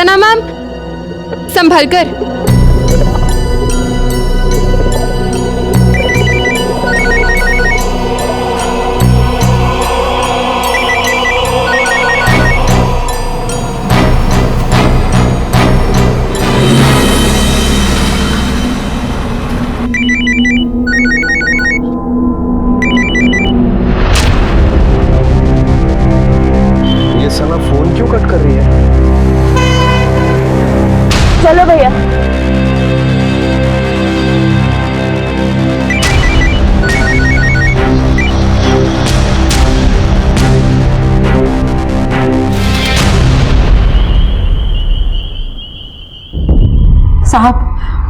सना ma'am, संभल कर। ये सना phone क्यों कट कर रही है? चलो भैया। साहब,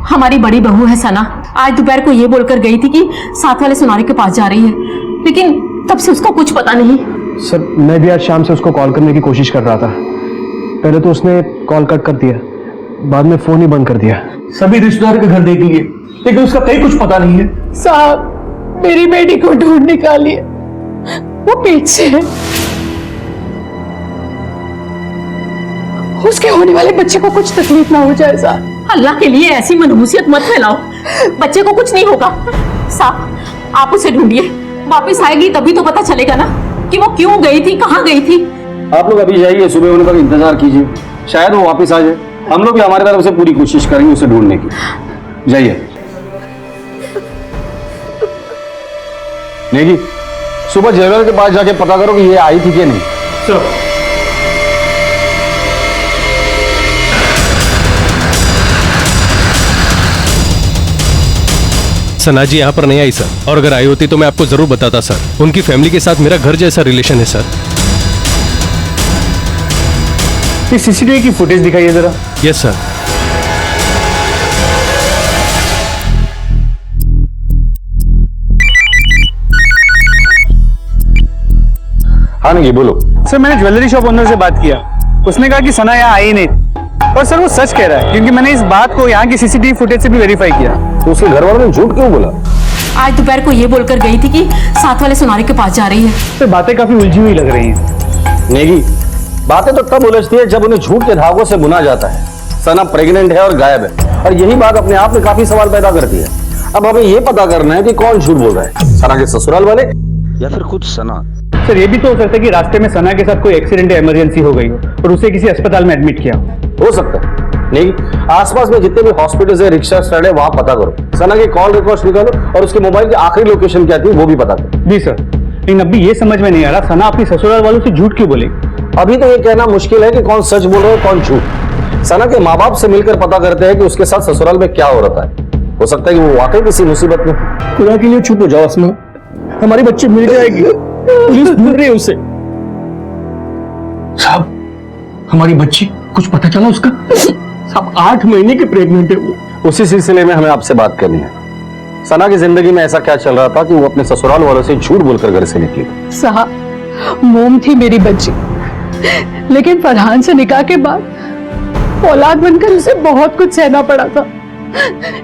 हमारी बड़ी बहू है सना, आज दोपहर को ये बोलकर गई थी कि साथ वाले सुनारे के पास जा रही है, लेकिन तब से उसको कुछ पता नहीं। सर, मैं भी आज शाम से उसको कॉल करने की कोशिश कर रहा था। पहले तो उसने कॉल कट कर दिया, बाद में फोन ही बंद कर दिया। सभी रिश्तेदार के घर देख लिए, लेकिन उसका कहीं कुछ पता नहीं है। साहब, मेरी बेटी को ढूंढ निकालिए, वो पेट से है। उसके होने वाले बच्चे को कुछ तकलीफ ना हो जाए साहब। अल्लाह के लिए ऐसी मनहूसियत मत फैलाओ, बच्चे को कुछ नहीं होगा। साहब, आप उसे ढूंढिए, वापस आएगी तभी तो पता चलेगा ना कि वो क्यों गई थी, कहाँ गई थी। आप लोग अभी जाइए, सुबह होने तक इंतजार कीजिए, शायद वो वापस आ जाए। हम लोग भी हमारे तरफ से पूरी कोशिश करेंगे उसे ढूंढने की। जाइए। नेगी, सुबह ज्वेलर के पास जाके पता करो कि ये आई थी कि नहीं। सर। सना जी यहाँ पर नहीं आई सर, और अगर आई होती तो मैं आपको जरूर बताता सर। उनकी फैमिली के साथ मेरा घर जैसा रिलेशन है सर। ये सीसीटीवी की फुटेज दिखाइए जरा। Yes sir. हाँ नहीं, बोलो। सर, मैंने ज्वेलरी शॉप ओनर से बात किया, उसने कहा कि सना यहाँ आई नहीं, और सर वो सच कह रहा है, क्योंकि मैंने इस बात को यहाँ की सीसीटीवी फुटेज से भी वेरीफाई किया। तो उसके घर वालों ने झूठ क्यों बोला? आज दोपहर को ये बोलकर गई थी कि साथ वाले सुनारे के पास जा रही है। सर, बातें काफी उलझी हुई लग रही हैं। नेगी, बातें तो तब उलझती है जब उन्हें झूठ के धागों से बुना जाता है। सना प्रेग्नेंट है और गायब है, और यही बात अपने आप में काफी सवाल पैदा करती है। अब हमें यह पता करना है कि कौन झूठ बोल रहा है, सना के ससुराल वाले या फिर खुद सना। सर, ये भी तो हो सकता है कि रास्ते में सना के साथ कोई एक्सीडेंट या इमरजेंसी हो गई हो और उसे किसी अस्पताल में एडमिट किया हो सकता है। नहीं, आसपास में जितने भी हॉस्पिटल है, रिक्शा स्टैंड है, वहां पता करो। सना के कॉल रिकॉर्ड्स निकालो और उसके मोबाइल की आखिरी लोकेशन क्या थी वो भी पता करो। जी सर, लेकिन अभी ये समझ में नहीं आ रहा सना अपनी ससुराल वालों से झूठ क्यों बोले। अभी तो ये कहना मुश्किल है कि कौन सच बोल रहा है कौन झूठ। सना के माँ बाप से मिलकर पता करते हैं कि उसके साथ ससुराल में क्या हो रहा है। हो सकता है कि वो वाकई किसी मुसीबत में। खुदा के लिए चुप हो जाओ असमा, हमारी बच्ची मिल जाएगी, पुलिस ढूंढ रही है उसे। साहब, हमारी बच्ची, कुछ पता चला उसका? साहब, 8 महीने की प्रेग्नेंट है वो। उसी सिलसिले में हमें आपसे बात करनी है। सना की जिंदगी में ऐसा क्या चल रहा था कि वो अपने ससुराल वालों से झूठ बोलकर घर से निकली? साहब, मोम थी मेरी बच्ची, लेकिन फरहान से निकाह के बाद औलाद बनकर उसे बहुत कुछ सहना पड़ा था।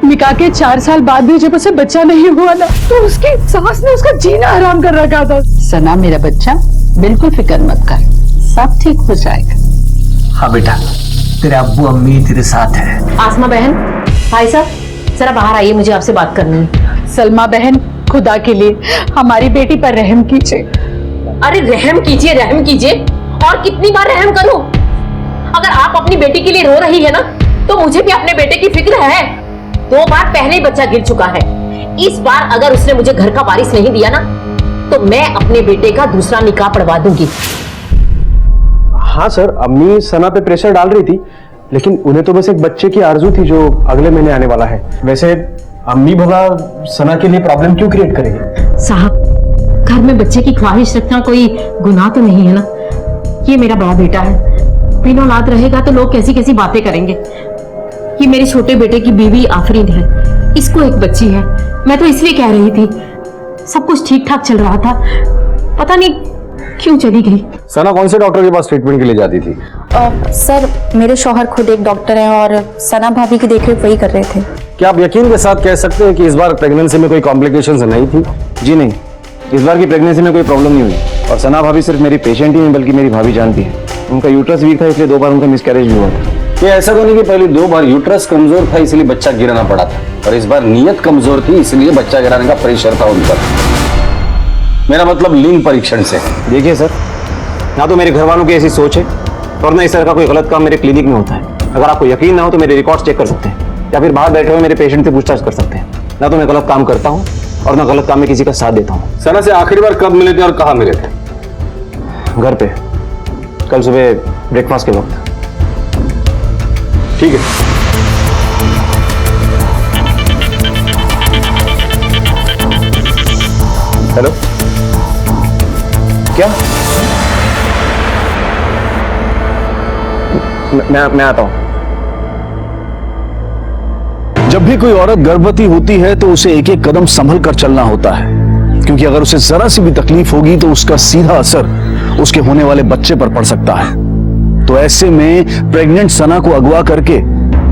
निकाह के 4 साल बाद भी जब उसे बच्चा नहीं हुआ ना, तो उसकी सास ने उसका जीना हराम कर रखा था। सना मेरा बच्चा, बिल्कुल फिक्र मत कर, सब ठीक हो जाएगा। हाँ बेटा, तेरे अब्बू अम्मी तेरे साथ है। आसमा बहन, भाई साहब जरा बाहर आइए, मुझे आपसे बात करनी है। सलमा बहन, खुदा के लिए हमारी बेटी पर रहम कीजिए। अरे रहम कीजिए, रहम कीजिए, और कितनी बार रहम करूं? अगर आप अपनी बेटी के लिए रो रही है ना, तो मुझे भी अपने बेटे की फिक्र है। 2 बार पहले ही बच्चा गिर चुका है। इस बार अगर उसने मुझे घर का वारिस नहीं दिया ना, तो मैं अपने बेटे का दूसरा निकाह पढ़वा दूंगी। हाँ सर, अम्मी सना पे प्रेशर डाल रही थी, लेकिन उन्हें तो बस एक बच्चे की आरजू थी जो अगले महीने आने वाला है। वैसे अम्मी भला सना के लिए प्रॉब्लम क्यों क्रिएट करेंगे? साहब, घर में बच्चे की ख्वाहिश रखना कोई गुनाह तो नहीं है ना। ये मेरा बड़ा बेटा है, बिना औलाद रहेगा तो लोग कैसी कैसी बातें करेंगे। ये मेरे छोटे बेटे की बीवी आफरीन है, इसको एक बच्ची है। मैं तो इसलिए कह रही थी, सब कुछ ठीक ठाक चल रहा था, पता नहीं क्यों चली गई। सना कौन से डॉक्टर के पास ट्रीटमेंट के लिए जाती थी? सर, मेरे शौहर खुद एक डॉक्टर हैं और सना भाभी की देखरेख वही कर रहे थे। क्या आप यकीन के साथ कह सकते हैं कि इस बार प्रेगनेंसी में कोई कॉम्प्लिकेशंस नहीं थी? जी नहीं, इस बार की प्रेगनेंसी में कोई प्रॉब्लम नहीं हुई। और सना भाभी सिर्फ मेरी पेशेंट ही नहीं बल्कि मेरी भाभी जानती है। उनका यूट्रस वीक था, इसलिए 2 बार उनका मिसकैरेज भी हुआ था। ये ऐसा तो नहीं कि पहले 2 बार यूट्रस कमजोर था इसलिए बच्चा गिराना पड़ा था, और इस बार नीयत कमजोर थी इसलिए बच्चा गिराने का प्रेशर था उन पर। मेरा मतलब लिंग परीक्षण से। देखिए सर, ना तो मेरे घर वालों की ऐसी सोच है और ना इस तरह का कोई गलत काम मेरे क्लिनिक में होता है। अगर आपको यकीन ना हो तो मेरे रिकॉर्ड्स चेक कर सकते हैं या फिर बाहर बैठे हुए मेरे पेशेंट से पूछताछ कर सकते हैं। ना तो मैं गलत काम करता हूँ और ना गलत काम में किसी का साथ देता हूँ। सना से आखिरी बार कब मिले थे और कहाँ मिले थे? घर पे, कल सुबह ब्रेकफास्ट के वक्त। ठीक है। हेलो, क्या? मैं आता हूं। जब भी कोई औरत गर्भवती होती है तो उसे एक एक कदम संभल कर चलना होता है, क्योंकि अगर उसे जरा सी भी तकलीफ होगी तो उसका सीधा असर उसके होने वाले बच्चे पर पड़ सकता है। तो ऐसे में प्रेग्नेंट सना को अगवा करके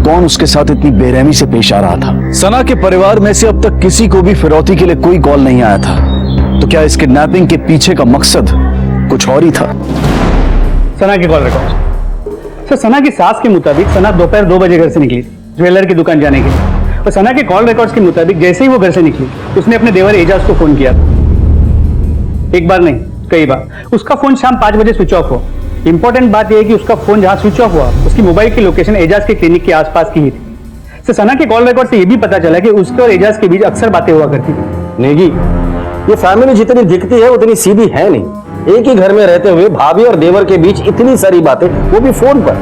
कौन उसके साथ इतनी बेरहमी से पेश आ रहा था? सना के परिवार में से अब तक किसी को भी फिरौती के लिए कोई कॉल नहीं आया था। तो क्या इस किडनैपिंग के पीछे का मकसद कुछ और ही था? सना के कॉल रिकॉर्ड सर, सना की सास के मुताबिक सना दोपहर 2 बजे घर से निकली थी ज्वेलर की दुकान जाने के लिए, और सना के कॉल रिकॉर्ड्स के मुताबिक जैसे ही वो घर से निकली उसने अपने देवर एजाज को फोन किया। एक बार नहीं, कई बार। उसका फोन शाम 5 बजे स्विच ऑफ हुआ। इंपॉर्टेंट बात यह है कि उसका फोन जहां स्विच ऑफ हुआ उसकी मोबाइल की लोकेशन एजाज के क्लिनिक के आसपास की ही थी। तो सना के कॉल रिकॉर्ड से यह भी पता चला कि उसके और एजाज के बीच अक्सर बातें हुआ करती थी। नेगी, ये फैमिली जितनी दिखती है उतनी सीधी है नहीं। एक ही घर में रहते हुए भाभी और देवर के बीच इतनी सारी बातें, वो भी फोन पर,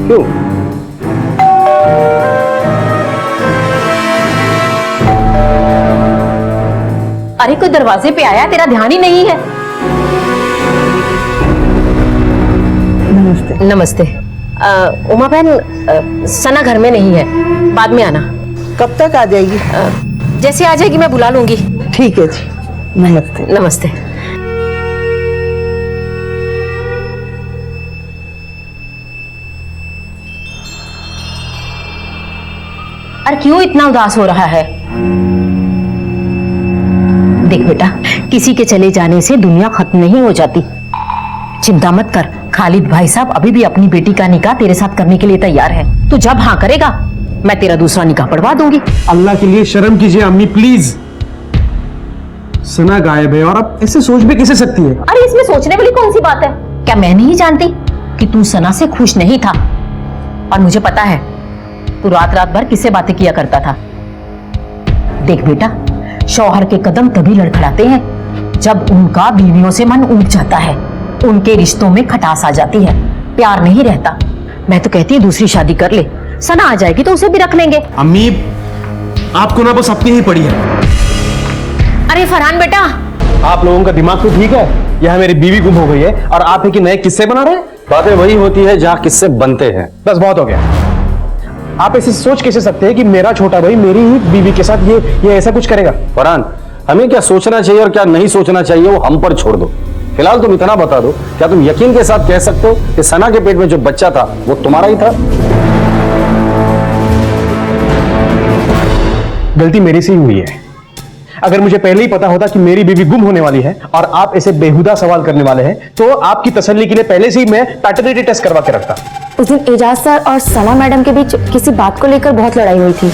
क्यों? अरे कोई दरवाजे पे आया, तेरा ध्यान ही नहीं है। नमस्ते। नमस्ते। उमा बहन, सना घर में नहीं है, बाद में आना। कब तक आ जाएगी? जैसे आ जाएगी मैं बुला लूंगी। ठीक है जी, नमस्ते। नमस्ते। अरे क्यों इतना उदास हो रहा है? देख बेटा, किसी के चले जाने से दुनिया खत्म नहीं हो जाती। चिंता मत कर, खालिद भाई साहब अभी भी अपनी बेटी का निकाह तेरे साथ करने के लिए तैयार है। तू जब हाँ करेगा मैं तेरा दूसरा निकाह पढ़वा दूंगी। अल्लाह के लिए शर्म कीजिए अम्मी, प्लीज। सना गायब है और आप ऐसे सोच भी कैसे सकती है? अरे इसमें सोचने वाली कौन सी बात है? क्या मैं नहीं जानती कि तू सना से खुश नहीं था? और मुझे पता है तू रात रात भर किससे बातें किया करता था। देख बेटा, शौहर के कदम तभी लड़खड़ाते हैं जब उनका बीवियों से मन उठ जाता है, उनके रिश्तों में खटास आ जाती है, प्यार नहीं रहता। मैं तो कहती हूँ दूसरी शादी कर ले, सना आ जाएगी तो उसे भी रख लेंगे। अम्मी, आपको ना बस अपनी ही पड़ी है। अरे फरहान बेटा, आप लोगों का दिमाग तो ठीक है? यह मेरी बीवी गुम हो गई है और आप है कि नए किस्से बना रहे हैं? बातें वही होती है जहां किस्से बनते हैं। बस बहुत हो गया। आप ऐसे सोच कैसे सकते हैं कि मेरा छोटा भाई मेरी ही बीवी के साथ ये ऐसा कुछ करेगा? फरहान, हमें क्या सोचना चाहिए और क्या नहीं सोचना चाहिए वो हम पर छोड़ दो। फिलहाल तुम इतना बता दो, क्या तुम यकीन के साथ कह सकते हो कि सना के पेट में जो बच्चा था वो तुम्हारा ही था? गलती मेरी से ही हुई है। अगर मुझे पहले ही पता होता कि मेरी बीवी गुम होने वाली है और आप ऐसे बेहुदा सवाल करने वाले हैं, तो आपकी तसल्ली के लिए पहले से ही मैं पैटर्निटी टेस्ट करवा के रखता। उस दिन एजाज सर और सना मैडम के बीच किसी बात को लेकर बहुत लड़ाई हुई थी।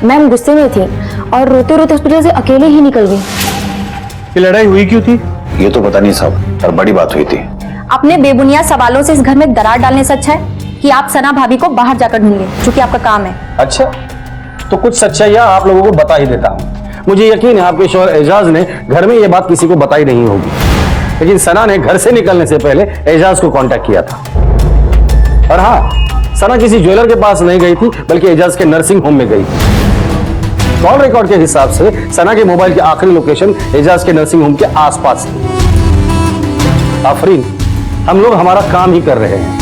मैम गुस्से में थी और रोते रोते हॉस्पिटल से अकेले ही निकल गई। ये लड़ाई हुई क्यों थी? ये तो पता नहीं साहब, पर बड़ी बात हुई थी। अपने बेबुनियाद सवालों से इस घर में दरार डालने से अच्छा है कि आप सना भाभी को बाहर जाकर ढूंढ लें, जो कि आपका काम है। अच्छा, तो कुछ सच्चाइयां आप लोगों को बता ही देता हूं। मुझे यकीन है आपके शौहर एजाज ने घर में ये बात किसी को बताई नहीं होगी, लेकिन सना ने घर से निकलने से पहले एजाज को कांटेक्ट किया था। और हाँ, सना किसी ज्वेलर के पास नहीं गई थी बल्कि एजाज के नर्सिंग होम में गई थी। कॉल रिकॉर्ड के हिसाब से सना के मोबाइल की आखिरी लोकेशन एजाज के नर्सिंग होम के आसपास थी। आफरीन, हम लोग हमारा काम ही कर रहे हैं।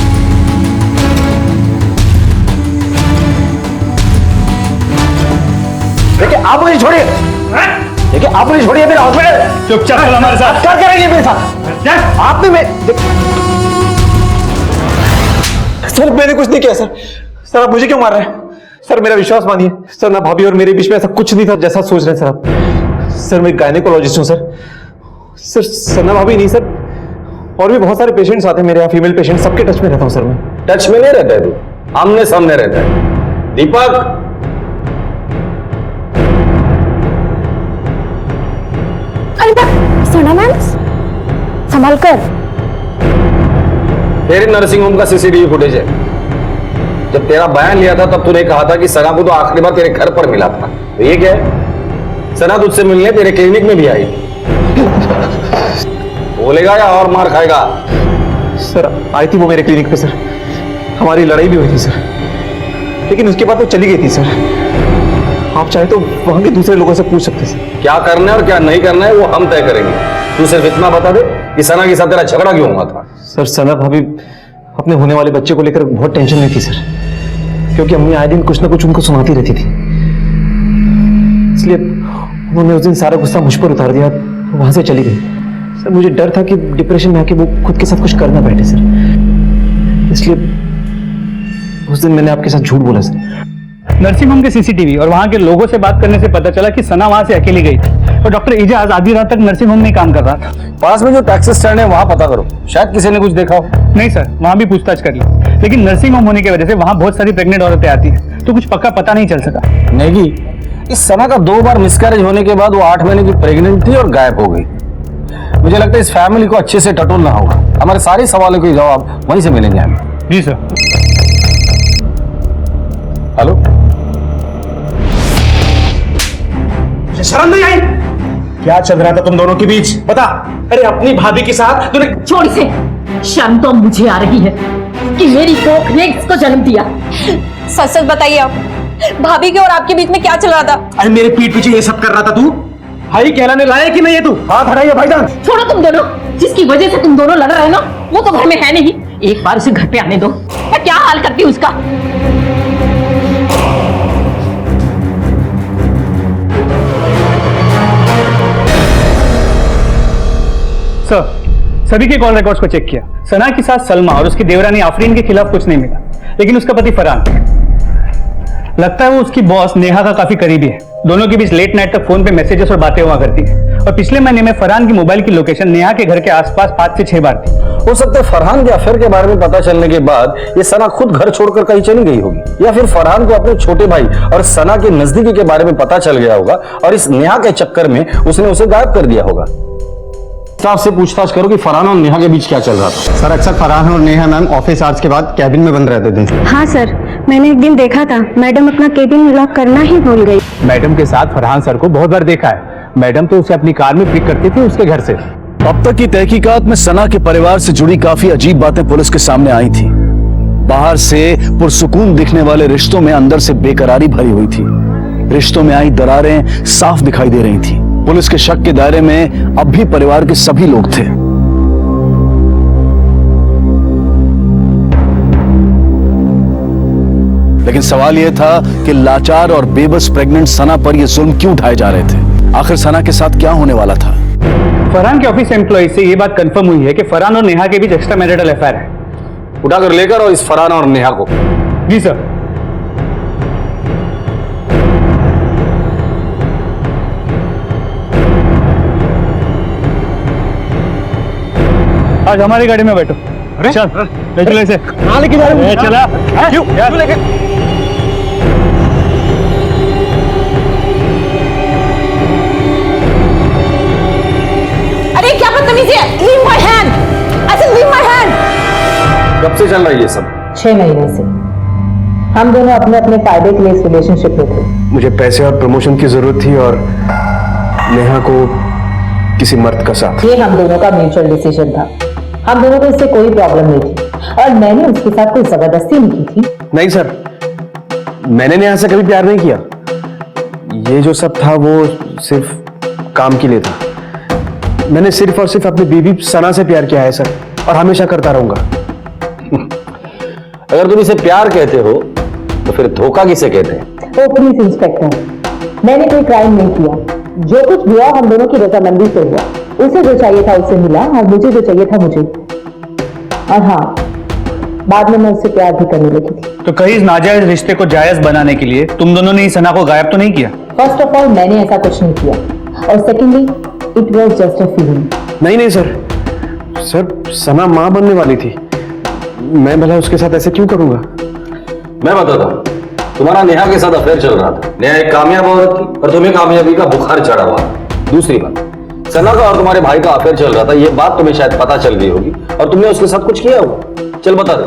देखिए, आप मुझे छोड़िए। देखिए, आप मुझे छोड़िए। मेरे हॉस्पिटल चुपचाप चल हमारे साथ। क्या करेंगे मेरे साथ? आपने सर, मैंने कुछ नहीं किया सर। सर, आप मुझे क्यों मार रहे हैं? सर, मेरा विश्वास मानिए सर, ना भाभी और मेरे बीच में ऐसा कुछ नहीं था जैसा सोच रहे हैं सर आप। सर, मैं गायनेकोलॉजिस्ट हूँ सर। सर, सना भाभी नहीं सर, और भी बहुत सारे पेशेंट्स आते हैं मेरे यहाँ, फीमेल पेशेंट, सबके टच में रहता हूँ सर मैं। टच में नहीं रहता है तू? आमने सामने रहता है। दीपक, अरे सना मैम, संभाल कर। तेरे नर्सिंग होम का सीसीटीवी फुटेज है। जब तेरा बयान लिया था तब तूने कहा था कि सना को तो आखिरी बार तेरे घर पर मिला था। तो ये क्या है? सना तुझसे मिलने तेरे क्लिनिक में भी आई। बोलेगा या और मार खाएगा? सर आई थी वो मेरे क्लिनिक पे सर, हमारी लड़ाई भी हुई थी सर, लेकिन उसके बाद वो चली गई थी सर। आप चाहे तो वहां के दूसरे लोगों से पूछ सकते सर। क्या करना है और क्या नहीं करना है वो हम तय करेंगे। तू सिर्फ इतना बता दे कि सना के साथ तेरा झगड़ा क्यों हुआ था। सर सना भाभी अपने होने वाले बच्चे को लेकर बहुत टेंशन में थी सर, क्योंकि अम्मी आए दिन कुछ ना कुछ उनको सुनाती रहती थी, इसलिए उन्होंने उस दिन सारा गुस्सा मुझ पर उतार दिया, वहां से चली गई। सर मुझे डर था कि डिप्रेशन में आके वो खुद के साथ कुछ कर ना बैठे सर, इसलिए उस दिन मैंने आपके साथ झूठ बोला सर। नर्सिंग होम के सीसीटीवी और वहां के लोगों से बात करने से पता चला कि सना वहां से अकेली गई थी और डॉक्टर एजाज आधी रात तक नर्सिंग होम में ही काम कर रहा था। पास में जो टैक्सी स्टैंड है वहां पता करो, शायद किसी ने कुछ देखा हो। नहीं सर, वहां भी पूछताछ कर ली, लेकिन नर्सिंग होम होने की वजह से वहां बहुत सारी प्रेग्नेंट औरतें आती है, तो कुछ पक्का पता नहीं चल सका। नहीं, इस सना का 2 बार मिसकैरेज होने के बाद वो 8 महीने की प्रेग्नेंट थी और गायब हो गई। मुझे लगता है इस फैमिली को अच्छे से टटोलना होगा। हमारे सारे सवालों के जवाब वहीं से मिलेंगे हमें। जी सर। हेलो, शर्म नहीं आई? क्या चल रहा था तुम दोनों के बीच बता? अरे अपनी भाभी के साथ तूने। छोड़ इसे, शर्म तो मुझे आ रही है कि मेरी कोख ने इसको जन्म दिया। सच सच बताइए आप, भाभी के और आपके बीच में क्या चल रहा था? अरे मेरे पीठ पीछे ये सब कर रहा था तू? भाई कहलाने लायक ही नहीं है तू। हाथ हटाइए भाईजान। छोड़ो तुम दोनों, जिसकी वजह से तुम दोनों लड़ रहे हो ना, वो तो घर में है नहीं। एक बार उसे घर पे आने दो, मैं क्या हाल करती हूँ उसका। सर, सभी के कॉल रिकॉर्ड्स को चेक किया। सना के साथ सलमा और उसकी देवरानी आफरीन के खिलाफ कुछ नहीं मिला, लेकिन उसका पति फरहान, लगता है वो उसकी बॉस नेहा का काफी करीबी है। दोनों के बीच लेट नाइट तक फोन पे मैसेजेस और बातें हुआ करती है, और पिछले महीने में फरहान की मोबाइल की लोकेशन नेहा के घर के आसपास 5 से 6 बार थी। हो सकता है फरहान के अफेयर के बारे में पता चलने के बाद ये सना खुद घर छोड़कर कहीं चली गई होगी, या फिर फरहान को अपने छोटे भाई और सना के नजदीकी के बारे में पता चल गया होगा और इस नेहा के चक्कर में उसने उसे गायब कर दिया होगा। स्टाफ से पूछताछ करो कि फरहान और नेहा के बीच क्या चल रहा था। सर अक्सर फरहान और नेहा मैम ऑफिस आवर्स के बाद कैबिन में बंद रहते थे। हाँ सर, मैंने एक दिन देखा था मैडम अपना केबिन लॉक करना ही भूल गई। मैडम के साथ फरहान सर को बहुत बार देखा है। मैडम तो उसे अपनी कार में पिक करती थी उसके घर से। अब तक की तहकीकात में सना के परिवार से जुड़ी काफी अजीब बातें पुलिस के सामने आई थी। बाहर से पुरसुकून दिखने वाले रिश्तों में अंदर से बेकरारी भरी हुई थी। रिश्तों में आई दरारें साफ दिखाई दे रही थी। पुलिस के शक के दायरे में अब भी परिवार के सभी लोग थे। लेकिन सवाल यह था कि लाचार और बेबस प्रेग्नेंट सना पर यह जुल्म क्यों उठाए जा रहे थे? आखिर सना के साथ क्या होने वाला था? फरहान के ऑफिस एम्प्लॉय से यह बात कंफर्म हुई है कि फरहान और नेहा के बीच एक्स्ट्रा मैरिटल अफेयर है। उठाकर लेकर और इस फरहान और नेहा को। जी सर। आज हमारी गाड़ी में बैठो। अरे चल, ले चलो इसे। कहाँ लेके जा रहे हो? चला। क्यों लेके? अरे क्या बदतमीजी है? Leave my hand! I said leave my hand! कब से चल रहा है ये सब? 6 महीने से हम दोनों अपने अपने फायदे के लिए इस रिलेशनशिप में थे। मुझे पैसे और प्रमोशन की जरूरत थी और नेहा को किसी मर्द का साथ। ये हम दोनों का म्यूचुअल डिसीजन था। हम दोनों को इससे कोई प्रॉब्लम नहीं थी और मैंने उसके साथ कोई जबरदस्ती नहीं की थी। नहीं सर, मैंने नेहा से कभी प्यार नहीं किया। ये जो सब था वो सिर्फ काम के लिए था। मैंने सिर्फ और सिर्फ अपनी बीवी सना से प्यार किया है सर, और हमेशा करता रहूंगा। अगर तुम इसे प्यार कहते हो तो फिर धोखा किसे कहते हैं? वो पुलिस इंस्पेक्टर, मैंने कोई क्राइम नहीं किया। जो कुछ हुआ हम दोनों की रजामंदी से हुआ। उसे जो चाहिए था उससे मिला और मुझे जो चाहिए था मुझे। और हाँ, बाद में मैं उससे प्यार भी करने लगी थी। तो कहीं इस नाजायज रिश्ते को जायज बनाने के लिए तुम दोनों ने सना को गायब तो नहीं किया? फर्स्ट ऑफ ऑल मैंने ऐसा कुछ नहीं किया, और secondly it was just a feeling. नहीं नहीं सर, सर सना मां बनने वाली थी। मैं भला उसके साथ ऐसे क्यों करूंगा? मैं बताता हूँ, तुम्हारा नेहा के साथ अफेयर चल रहा था। नेहा एक कामयाब औरत थी और तुम्हें कामयाबी का बुखार चढ़ा हुआ। दूसरी बात, सना का और तुम्हारे भाई का अफेयर चल रहा था, ये बात तुम्हें शायद पता चल गई होगी और तुमने उसके साथ कुछ किया होगा। चल बता दे,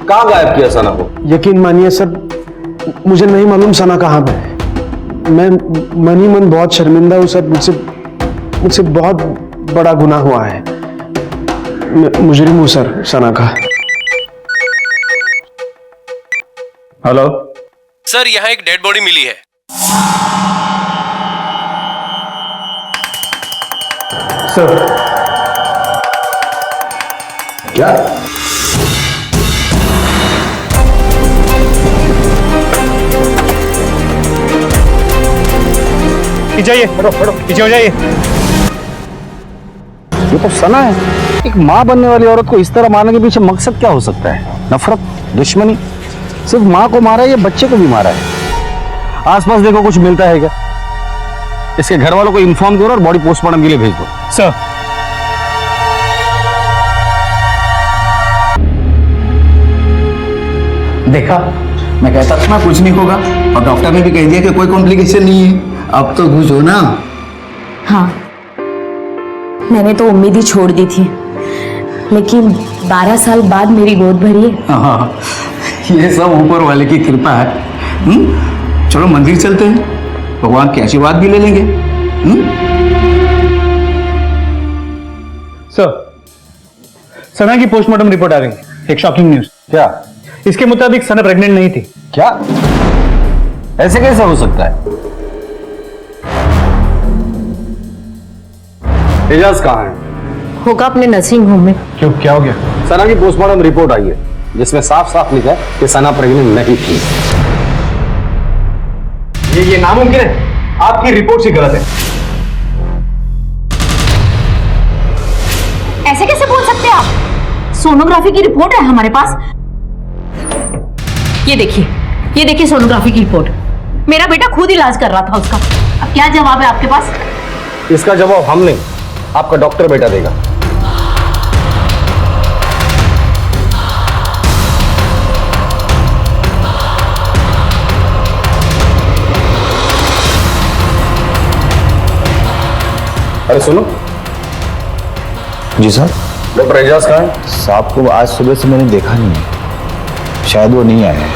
कहाँ गायब किया सना को? यकीन मानिए सर, मुझे नहीं मालूम सना कहाँ पे है। मैं मन ही मन बहुत शर्मिंदा हूँ सर। मुझसे बहुत बड़ा गुनाह हुआ है। मैं मुजरिम हूँ सर सना का। हेलो सर, यहाँ एक डेड बॉडी मिली है। सर। क्या? पीछे आइए, पीछे हो जाइए। ये तो सना है। एक माँ बनने वाली औरत को इस तरह मारने के पीछे मकसद क्या हो सकता है? नफरत, दुश्मनी? सिर्फ माँ को मारा है या बच्चे को भी मारा है? आसपास देखो कुछ मिलता है क्या? इसके घर वालों को इन्फॉर्म करो और बॉडी पोस्टमार्टम के लिए भेज दो। सर। देखा, मैं कहता था ना कुछ नहीं होगा, और डॉक्टर ने भी कह दिया कि कोई कॉम्प्लिकेशन नहीं है। अब तो खुश हो ना? हाँ, मैंने तो उम्मीद ही छोड़ दी थी, लेकिन 12 साल बाद मेरी गोद भरी है। हाँ, ये सब ऊपर वाले की कृपा है। चलो मंदिर चलते हैं, भगवान की आशीर्वाद भी ले लेंगे। सर, सना की पोस्टमार्टम रिपोर्ट आ गई है। एक शॉकिंग न्यूज। क्या? इसके मुताबिक सना प्रेग्नेंट नहीं थी। क्या? ऐसे कैसे हो सकता है? एजाज कहाँ है? होगा अपने नर्सिंग होम में। क्यों, क्या हो गया? सना की पोस्टमार्टम रिपोर्ट आई है जिसमें साफ साफ लिखा है कि सना प्रेग्नेंट नहीं थी। ये नामुमकिन है। आपकी रिपोर्ट से गलत है। ऐसे कैसे बोल सकते हैं आप? सोनोग्राफी की रिपोर्ट है हमारे पास। ये देखिए सोनोग्राफी की रिपोर्ट। मेरा बेटा खुद इलाज कर रहा था उसका। अब क्या जवाब है आपके पास? इसका जवाब हम नहीं, आपका डॉक्टर बेटा देगा। अरे सुनो। जी सर। डॉक्टर एजाज कहाँ है? साहब को आज सुबह से मैंने देखा नहीं, शायद वो नहीं आए हैं।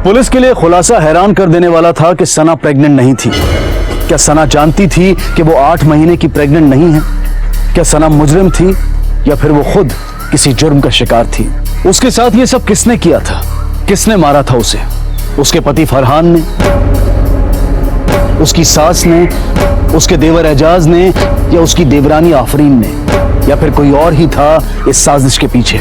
पुलिस के लिए खुलासा हैरान कर देने वाला था कि सना प्रेग्नेंट नहीं थी। क्या सना जानती थी कि वो 8 महीने की प्रेग्नेंट नहीं है? क्या सना मुजरिम थी या फिर वो खुद किसी जुर्म का शिकार थी? उसके साथ ये सब किसने किया था? किसने मारा था उसे? उसके पति फरहान ने, उसकी सास ने, उसके देवर एजाज ने, या उसकी देवरानी आफरीन ने, या फिर कोई और ही था इस साजिश के पीछे?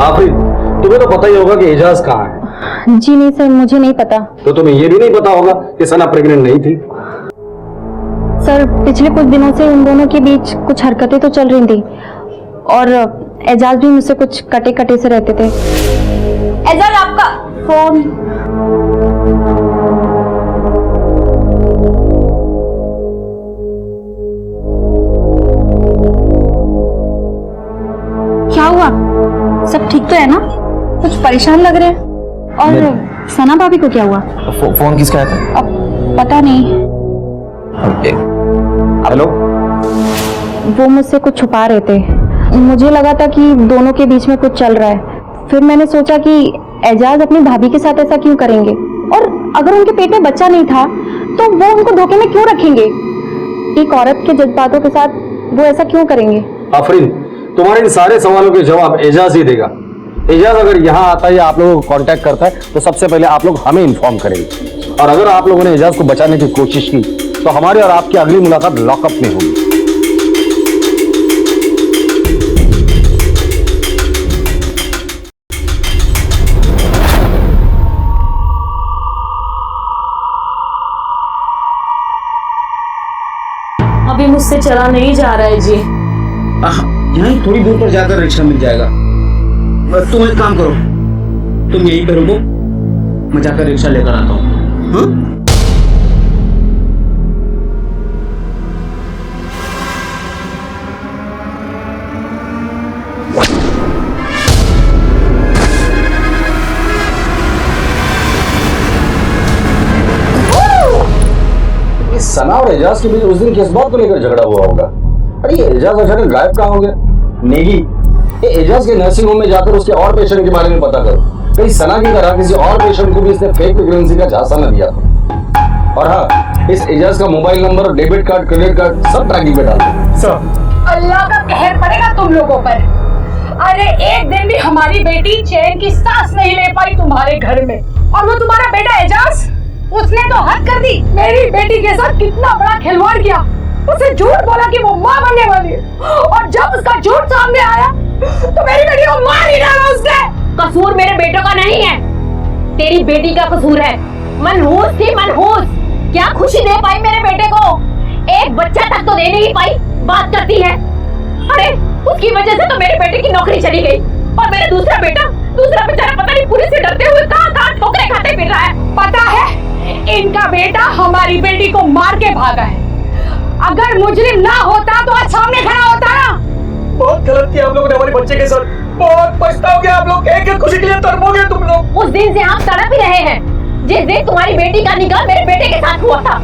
आफरीन, तुम्हें तो पता ही होगा कि एजाज कहाँ है। जी नहीं सर, मुझे नहीं पता। तो तुम्हें ये भी नहीं पता होगा कि सना प्रेग्नेंट नहीं थी। सर, पिछले कुछ दिनों से उन दोनों के बीच कुछ हरकतें तो चल रही थी, और एजाज भी मुझसे कुछ कटे कटे से रहते थे। एजाज, आपका फोन। क्या हुआ? सब ठीक तो है ना? कुछ परेशान लग रहे हैं। और सना भाभी को क्या हुआ? फोन किसका आया था? अब पता नहीं। हेलो। वो मुझसे कुछ छुपा रहे थे। मुझे लगा था कि दोनों के बीच में कुछ चल रहा है। फिर मैंने सोचा कि एजाज अपनी भाभी के साथ ऐसा क्यों करेंगे, और अगर उनके पेट में बच्चा नहीं था तो वो उनको धोखे में क्यों रखेंगे? एक औरत के जज्बातों के साथ वो ऐसा क्यों करेंगे? आफरीन, तुम्हारे इन सारे सवालों के जवाब एजाज ही देगा। एजाज अगर यहाँ आता है या आप लोगों को कांटेक्ट करता है तो सबसे पहले आप लोग हमें इन्फॉर्म करेंगे, और अगर आप लोगों ने एजाज को बचाने की कोशिश की तो हमारी और आपकी अगली मुलाकात लॉकअप में होगी। अभी मुझसे चला नहीं जा रहा है जी। यहाँ थोड़ी दूर पर जाकर रिक्शा मिल जाएगा। तुम एक काम करो, तुम यहीं पे रुको, मैं जाकर रिक्शा लेकर आता हूँ। हाँ? सना और एजाज के बीच उस दिन किस बात को लेकर झगड़ा हुआ होगा? अरे ये एजाज अचानक गायब कहाँ हो गया? नेगी, ये एजाज के नर्सिंग होम में जाकर उसके और पेशेंट के बारे में पता करो। कहीं सना की तरह किसी और पेशेंट को भी इसने फेक प्रेगनेंसी का झांसा न दिया। और हाँ, इस एजाज का mobile number, debit card, credit card सब ट्रैकिंग पे डाल दो। सर, अल्लाह का कहर पड़ेगा तुम लोगों पर। अरे एक दिन भी हमारी बेटी चैन की सांस नहीं ले पाई तुम्हारे घर में, और वो तुम्हारा बेटा एजाज, उसने तो हद कर दी। मेरी बेटी के साथ कितना बड़ा खिलवाड़ किया। उसे झूठ बोला कि वो माँ बनने वाली है, और जब उसका झूठ सामने आया तो मेरी बेटी को मार ही डाला उसने। कसूर मेरे बेटों का नहीं है, तेरी बेटी का कसूर है। मनहूस थी मनहूस, क्या खुशी दे पाई मेरे बेटे को? एक बच्चा तक तो दे नहीं पाई, बात करती है। अरे उसकी वजह से तो मेरे बेटे की नौकरी चली गई, और मेरा दूसरा बेचारा पता नहीं पुलिस से डरते हुए कहाँ ठोकरे खाते फिर रहा है। पता है, इनका बेटा हमारी बेटी को मार के भागा है। अगर मुजरिम ना होता तो आज सामने खड़ा होता ना। बहुत गलत किया आप लोगों ने हमारे बच्चे के साथ, बहुत पछताओगे आप लोग। एक एक खुशी के लिए तड़पोगे तुम लोग। उस दिन से आप तड़प ही रहे हैं जिस दिन तुम्हारी बेटी का निकाह मेरे बेटे के साथ हुआ था।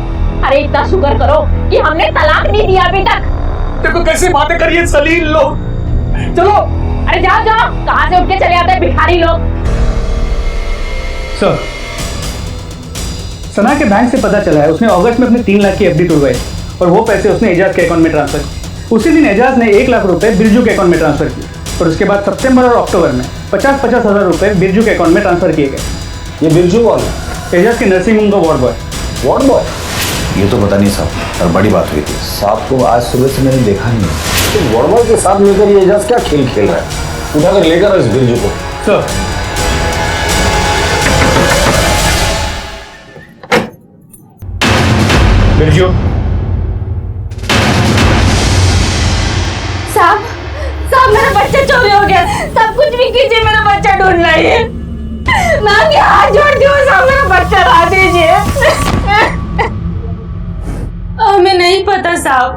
अरे इतना शुक्र करो कि हमने तलाक नहीं दिया अभी तक। देखो कैसे बातें करिए सलील लोग। चलो, अरे जाओ जाओ, कहाँ से उठ के चले आते हैं भिखारी लोग। सर, सना के बैंक से पता चला है उसने अगस्त में अपने 3 लाख की एफडी तोड़वाई, और वो पैसे उसने एजाज के अकाउंट में ट्रांसफर किए। उसी दिन एजाज ने 1 लाख रुपए बिरजू के अकाउंट में ट्रांसफर किए, और उसके बाद सितंबर और अक्टूबर में 50-50 हजार रुपए बिरजू के अकाउंट में ट्रांसफर किए गए। ये बिरजू कौन है? एजाज के नर्सिंग होम का वार्ड बॉय। Ward boy? ये तो पता नहीं साहब, और बड़ी बात हुई थी। साहब को आज सुबह से मैंने देखा नहीं है। तो वार्ड बॉय के साथ मिलकर ये एजाज क्या खेल खेल रहा है? उठाकर लेकर इस बिरजू को। सर, बिरजू, साहब मेरा बच्चा चोरी हो गया। सब कुछ भी कीजिए, मेरा बच्चा ढूंढ लाइए। मैं आपके हाथ जोड़ती हूँ साहब, मेरा बच्चा ला दीजिए। हमें नहीं पता साहब,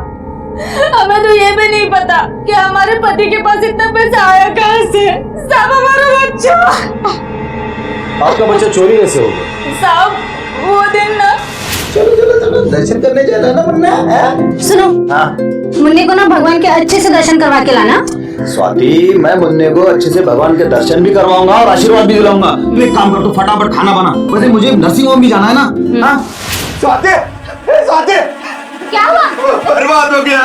हमें तो ये भी नहीं पता कि हमारे पति के पास इतना पैसा आया कहाँ से। साहब हमारा बच्चा। आपका बच्चा चोरी कैसे हो गया? साहब वो दिन ना, चलो दर्शन करने जाना ना मुन्ना। सुनो, हाँ मुन्ने को ना भगवान के अच्छे से दर्शन करवा के लाना। स्वाति, मैं मुन्ने को अच्छे से भगवान के दर्शन भी करवाऊंगा और आशीर्वाद भी दिलाऊंगा। तू एक काम कर, तू फटाफट खाना बना। वैसे मुझे नर्सिंग होम भी जाना है ना। हाँ स्वाति, स्वाति, क्या हुआ? बर्बाद हो गया।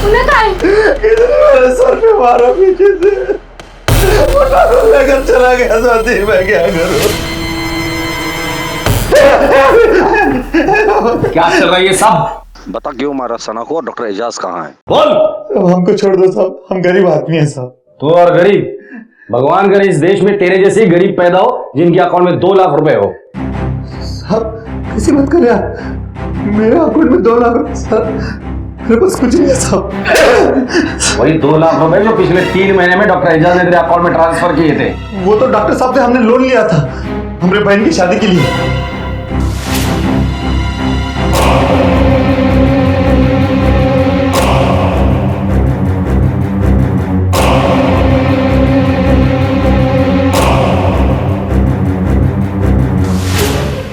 उन्हें कहा है? मेरे सर पे मारा पीछे से, उठा कर लेकर चला गया। स्वाति मैं क्या करूं? क्या चल रहा है ये सब? बता क्यों मारा सना को, और डॉक्टर एजाज कहाँ है? बोल। हमको छोड़ दो साहब, हम गरीब आदमी हैं साहब। तू और गरीब? भगवान करे इस देश में तेरे जैसे गरीब पैदा हो जिनके अकाउंट में 2 लाख रुपए हो। साहब ऐसी मत कर यार, मेरे अकाउंट में 2 लाख रुपए सर, मेरे पास कुछ नहीं है साहब। वही 2 लाख रुपए जो पिछले 3 महीने में डॉक्टर एजाज ने तेरे अकाउंट में ट्रांसफर किए थे। वो तो डॉक्टर साहब से हमने लोन लिया था हमारे बहन की शादी के लिए।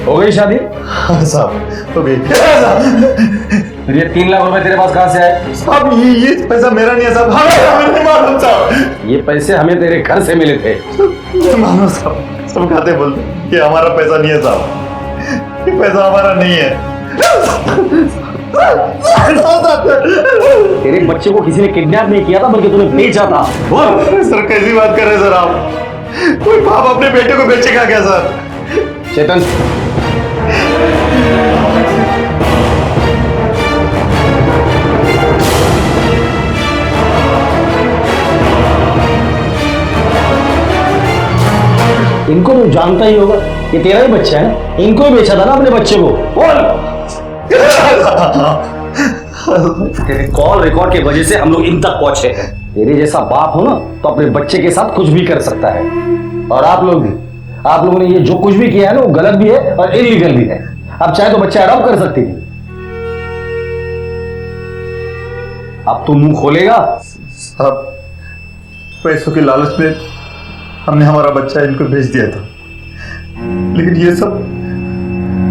हो गई शादी? हाँ साहब हो गई। फिर ये 3 लाख रुपए तेरे पास कहाँ से आए? साहब ये पैसा मेरा नहीं है साहब। हमें नहीं मालूम साहब। ये पैसे हमें तेरे घर से मिले थे। मानो साहब, सब खाते बोलते कि हमारा पैसा नहीं है साहब, ये पैसा हमारा नहीं है। तेरे बच्चे को किसी ने किडनैप नहीं किया था, बल्कि तूने बेचा था। बोल। सर कैसी बात कर रहे हैं सर आप? कोई बाप अपने बेटे को बेचेगा क्या सर? चेतन, इनको तो जानता ही होगा, ये तेरा ही बच्चा है ना, इनको ही बेचा था ना अपने बच्चे को। बोल। तेरे कॉल रिकॉर्ड की वजह से हम लोग इन तक पहुंचे हैं। तेरे जैसा बाप हो ना तो अपने बच्चे के साथ कुछ भी कर सकता है। और आप लोग भी, आप लोगों ने ये जो कुछ भी किया है ना, वो गलत भी है और इलीगल भी है। अब चाहे तो बच्चा अडॉप्ट कर सकती थी। अब तू मुंह खोलेगा? साहब, पैसों के लालच में हमने हमारा बच्चा इनको भेज दिया था, लेकिन ये सब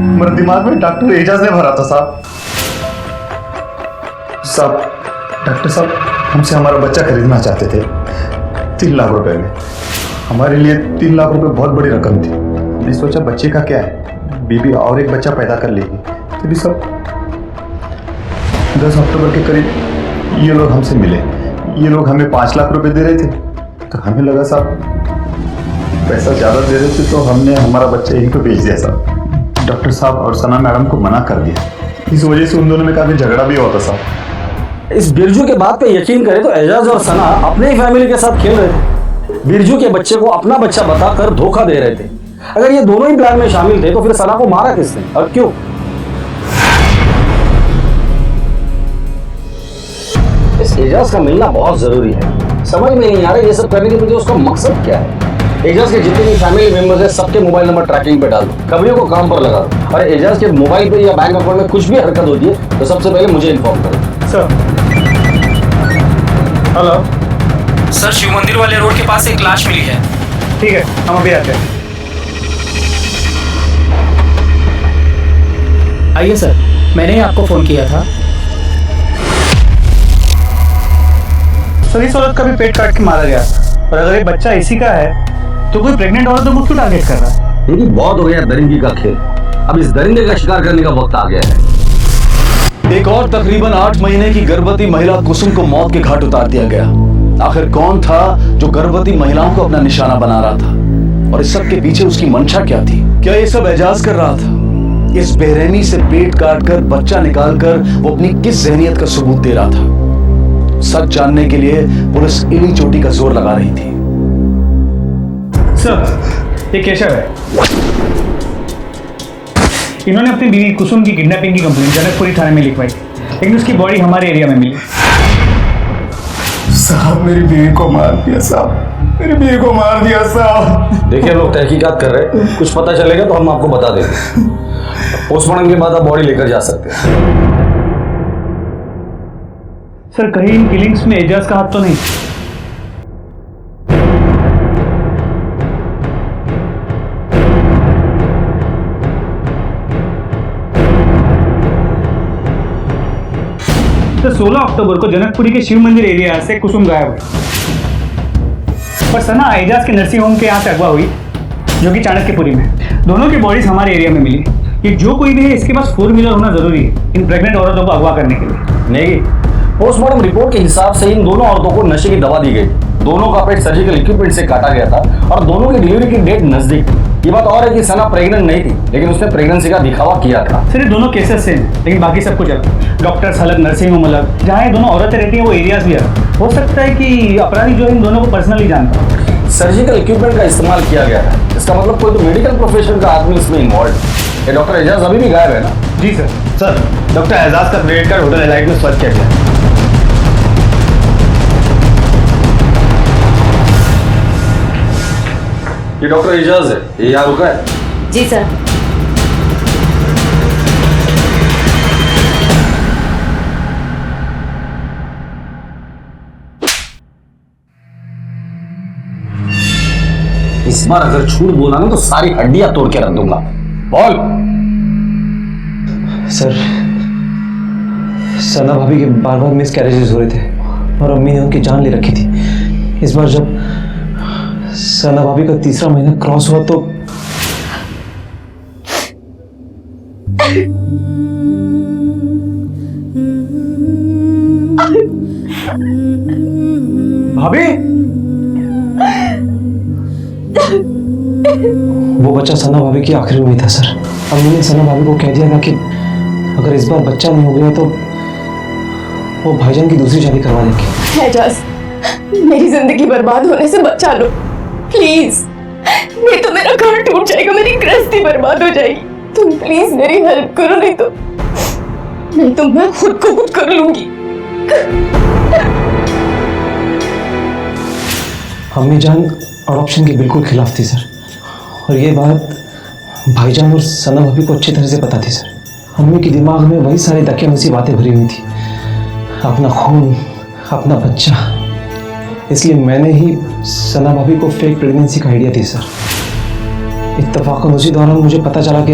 हमारे दिमाग में डॉक्टर एजाज ने भरा था। साहब, डॉक्टर साहब हमसे हमारा बच्चा खरीदना चाहते थे 3 लाख रुपए में। हमारे लिए 3 लाख रुपए बहुत बड़ी रकम थी। हमने सोचा बच्चे का क्या है, बीबी और एक बच्चा पैदा कर लेगी। तभी सब 10 अक्टूबर के करीब ये लोग हमसे मिले। ये लोग हमें 5 लाख रुपए दे रहे थे, तो हमें लगा साहब पैसा ज्यादा दे रहे थे, तो हमने हमारा बच्चा इनको भेज दिया साहब। डॉक्टर साहब और सना मैडम को मना कर दिया। इस वजह से उन दोनों में काफी झगड़ा भी होता साहब। इस बिरजू के बात पे यकीन करें तो एजाज और सना अपने ही फैमिली के साथ खेल रहे थे। बिरजू के बच्चे को अपना बच्चा बताकर धोखा दे रहे थे। अगर ये दोनों ही प्लान में शामिल थे तो फिर सना को मारा किसने और क्यों? इस एजाज का मिलना बहुत जरूरी है। समझ में नहीं आ रहा ये सब करने के पीछे उसका मकसद क्या है। एजाज के जितने भी फैमिली मेंबर्स हैं सबके मोबाइल नंबर ट्रैकिंग पे डाल दो, खबरियों को काम पर लगा दो, और एजाज के मोबाइल पे या बैंक अकाउंट में कुछ भी हरकत होती है तो सबसे पहले मुझे इन्फॉर्म करो। सर, हेलो सर, शिव मंदिर वाले रोड के पास एक लाश मिली है। ठीक है, हम अभी आते हैं। आइए सर, मैंने ही आपको फोन किया था। सर, इस औरत का भी पेट काट के मारा गया, और अगर ये बच्चा इसी का है तो कोई प्रेग्नेंट औरत को क्यों टारगेट कर रहा है? दीदी बहुत हो गया दरिंदगी का खेल, अब इस दरिंदे का शिकार करने का वक्त आ गया है। एक और तकरीबन 8 महीने की गर्भवती महिला कुसुम को मौत के घाट उतार दिया गया। आखिर कौन था जो गर्भवती महिलाओं को अपना निशाना बना रहा था, और इस सब के पीछे उसकी मंशा क्या थी? क्या ये सब एजाज कर रहा था? इस बेरहमी से पेट काटकर बच्चा निकालकर वो अपनी किस जहनियत का सबूत दे रहा था? सच जानने के लिए पुलिस इली चोटी का जोर लगा रही थी। सर, ये केशव है। इन्होंने अपनी बीवी कुसुम की किडनैपिंग की कंप्लेंट जनकपुरी थाने में लिखवाई, लेकिन उसकी बॉडी हमारे एरिया में मिली। साहब, मेरी बीवी को मार दिया साहब, मेरी बीवी को मार दिया साहब। देखिए, हम लोग तहकीकात कर रहे हैं, कुछ पता चलेगा तो हम आपको बता देंगे। पोस्टमार्टम के बाद आप बॉडी लेकर जा सकते हैं। सर, कहीं इन किलिंग्स में एजाज का हाथ तो नहीं? तो 16 अक्टूबर को जनकपुरी के शिव मंदिर एरिया से कुसुम गायब हुई, और सना एजाज के नर्सिंग होम के यहाँ से अगवा हुई, जो कि चाणक्यपुरी में। दोनों की बॉडीज हमारे एरिया में मिली। ये जो कोई भी है इसके पास 4 व्हीलर होना जरूरी है इन प्रेग्नेंट औरतों को अगवा करने के लिए। नहीं, पोस्टमार्टम रिपोर्ट के हिसाब से इन दोनों औरतों को नशे की दवा दी गई। दोनों का पेट सर्जिकल इक्विपमेंट से काटा गया था और दोनों की डिलीवरी की डेट नजदीक थी। ये बात और है कि सना प्रेग्नेंट नहीं थी, लेकिन उसने प्रेगनेंसी का दिखावा किया था। सिर्फ दोनों केसेस सेम, लेकिन बाकी सब कुछ अलग। डॉक्टर्स अलग, नर्सिंग होम अलग, जहाँ ये दोनों औरतें रहती हैं वो एरियाज भी अलग। हो सकता है कि अपराधी जो है इन दोनों को पर्सनली जानता हो। सर्जिकल इक्विपमेंट का इस्तेमाल किया गया है, इसका मतलब कोई तो मेडिकल प्रोफेशन का आदमी इसमें इन्वॉल्व है। ये डॉक्टर एजाज अभी भी गायब है ना? जी सर। सर, डॉक्टर एजाज का क्रेडिट कार्ड होटल एलाइट में सर्च किया गया। ये डॉक्टर एजाज है, ये यहाँ रुका है? जी सर। इस बार अगर झूठ बोला ना तो सारी हड्डियां तोड़ के रख दूंगा। बोल। सर, सना भाभी के बार बार मिस कैरेजेस हो रहे थे और अम्मी ने उनकी जान ले रखी थी। इस बार जब सना भाभी का 3रा महीना क्रॉस हुआ तो भाभी, वो बच्चा सना भाभी की आखिरी उम्मीद था सर। अम्मी ने सना भाभी को कह दिया था कि अगर इस बार बच्चा नहीं हो गया तो वो भाईजान की दूसरी शादी करवा देंगे। एजाज, मेरी जिंदगी बर्बाद होने से बचा लो प्लीज, नहीं तो मेरा घर टूट जाएगा, मेरी गृहस्थी बर्बाद हो जाएगी। तुम प्लीज मेरी हेल्प करो, नहीं तो मैं खुद को खुद कर लूंगी। अम्मी जान अडॉप्शन के बिल्कुल खिलाफ थी सर, और ये बात भाईजान और सना भाभी को अच्छी तरह से पता थी सर। अम्मी के दिमाग में वही सारी धक्के बातें भरी हुई थी, अपना खून, अपना बच्चा। इसलिए मैंने ही सना भाभी को फेक प्रेगनेंसी का आइडिया दी सर। इत्तेफाकन उसी दौरान मुझे पता चला कि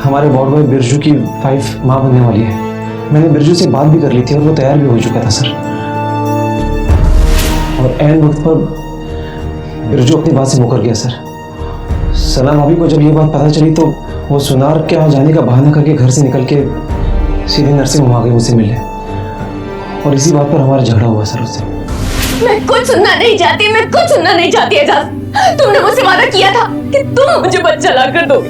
हमारे वार्ड बॉय बिरजू की वाइफ माँ बनने वाली है। मैंने बिरजू से बात भी कर ली थी और वो तैयार भी हो चुका था सर। और ऐन वक्त पर बिरजू अपनी बात से मुकर गया सर। सना भाभी को जब ये बात पता चली तो वो सुनार के यहाँ जाने का बहाना करके घर से निकल के सीधे नर्सिंग होम आ गई मुझसे मिलने, और इसी बात पर हमारा झगड़ा हुआ सर उससे। मैं कुछ सुनना नहीं चाहती, मैं कुछ सुनना नहीं चाहती एजाज। तुमने मुझसे वादा किया था कि तुम मुझे बच्चा ला कर दोगे।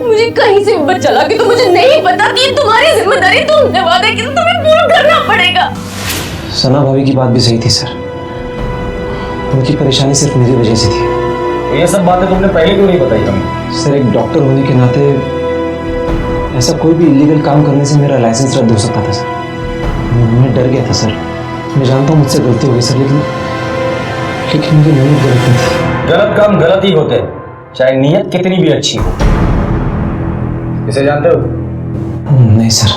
मुझे कहीं से बच्चा ला के तो मुझे नहीं पता कि तुम्हारी जिम्मेदारी तुमने वादा की तो तुम्हें पूरा करना पड़ेगा। सना भाभी की बात भी सही थी सर, उनकी परेशानी सिर्फ मेरी वजह से थी। ये सब बातें तुमने पहले क्यों नहीं बताई हमें? सर एक डॉक्टर होने के नाते ऐसा कोई भी इलीगल काम करने से मेरा लाइसेंस रद्द हो सकता था सर। मैं डर गया था सर। मैं जानता हूँ मुझसे गलती हो गई सर, लेकिन मेरी नीयत गलत नहीं थी। गलत काम गलत ही होते हैं, चाहे नीयत कितनी भी अच्छी हो। इसे जानते हो? नहीं सर।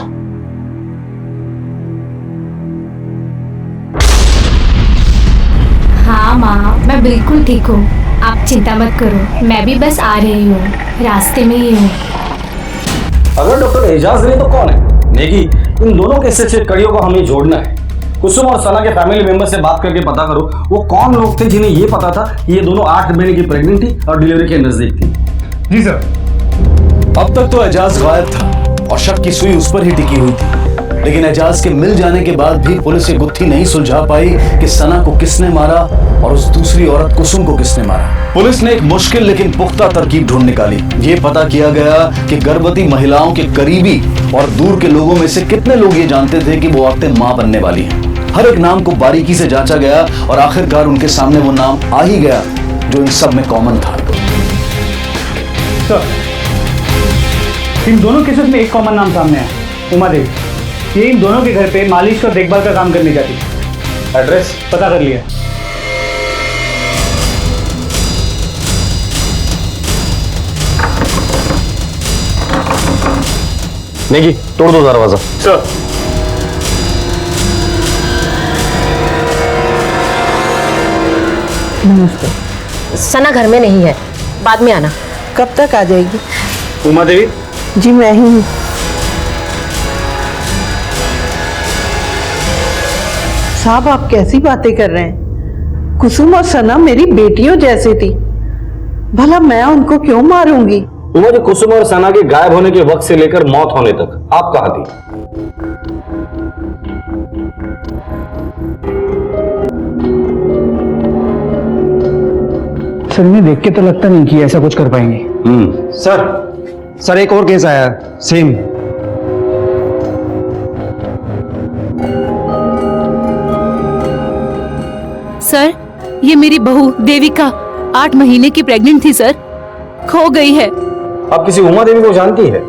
हाँ माँ, मैं बिल्कुल ठीक हूँ, आप चिंता मत करो। मैं भी बस आ रही हूँ, रास्ते में ही हूँ। अगर डॉक्टर एजाज नहीं तो कौन है? नेगी, इन दोनों के सिलसिले कड़ियों को हमें जोड़ना है। कुसुम और सना के फैमिली मेंबर से बात करके पता करो वो कौन लोग थे जिन्हें ये पता था कि ये दोनों 8 महीने की प्रेग्नेंट थी और डिलीवरी के नजदीक थी। जी सर। अब तक तो एजाज गायब था और शक की सुई उस पर ही टिकी हुई थी, लेकिन एजाज के मिल जाने के बाद भी पुलिस ये गुत्थी नहीं सुलझा पाई कि सना को किसने मारा और उस दूसरी औरत कुसुम को किसने मारा। पुलिस ने एक मुश्किल लेकिन पुख्ता तरकीब ढूंढ निकाली। ये पता किया गया कि गर्भवती महिलाओं के करीबी और दूर के लोगों में से कितने लोग ये जानते थे कि वो औरतें मां बनने वाली हैं। हर एक नाम को बारीकी से जांचा गया और आखिरकार उनके सामने वो नाम आ ही गया जो इन सब में कॉमन था। सर, इन दोनों केसेस में एक कॉमन नाम सामने आया, उमा देवी। ये इन दोनों के घर पे मालिश और देखभाल का काम करने जाती है। एड्रेस पता कर लिया। नेगी, तोड़ दो दरवाजा। सर। नमस्ते। सना घर में नहीं है, बाद में आना। कब तक आ जाएगी? उमा देवी? जी मैं ही हूँ। साहब आप कैसी बातें कर रहे हैं? कुसुम और सना मेरी बेटियों जैसी थी, भला मैं उनको क्यों मारूंगी? उमा जी, कुसुम और सना के गायब होने के वक्त से लेकर मौत होने तक आप कहाँ थी? सर इन्हें देख के तो लगता नहीं कि ऐसा कुछ कर पाएंगे। सर एक और केस आया है सेम। सर ये मेरी बहू देविका 8 महीने की प्रेग्नेंट थी सर, खो गई है। आप किसी उमा देवी को जानती है?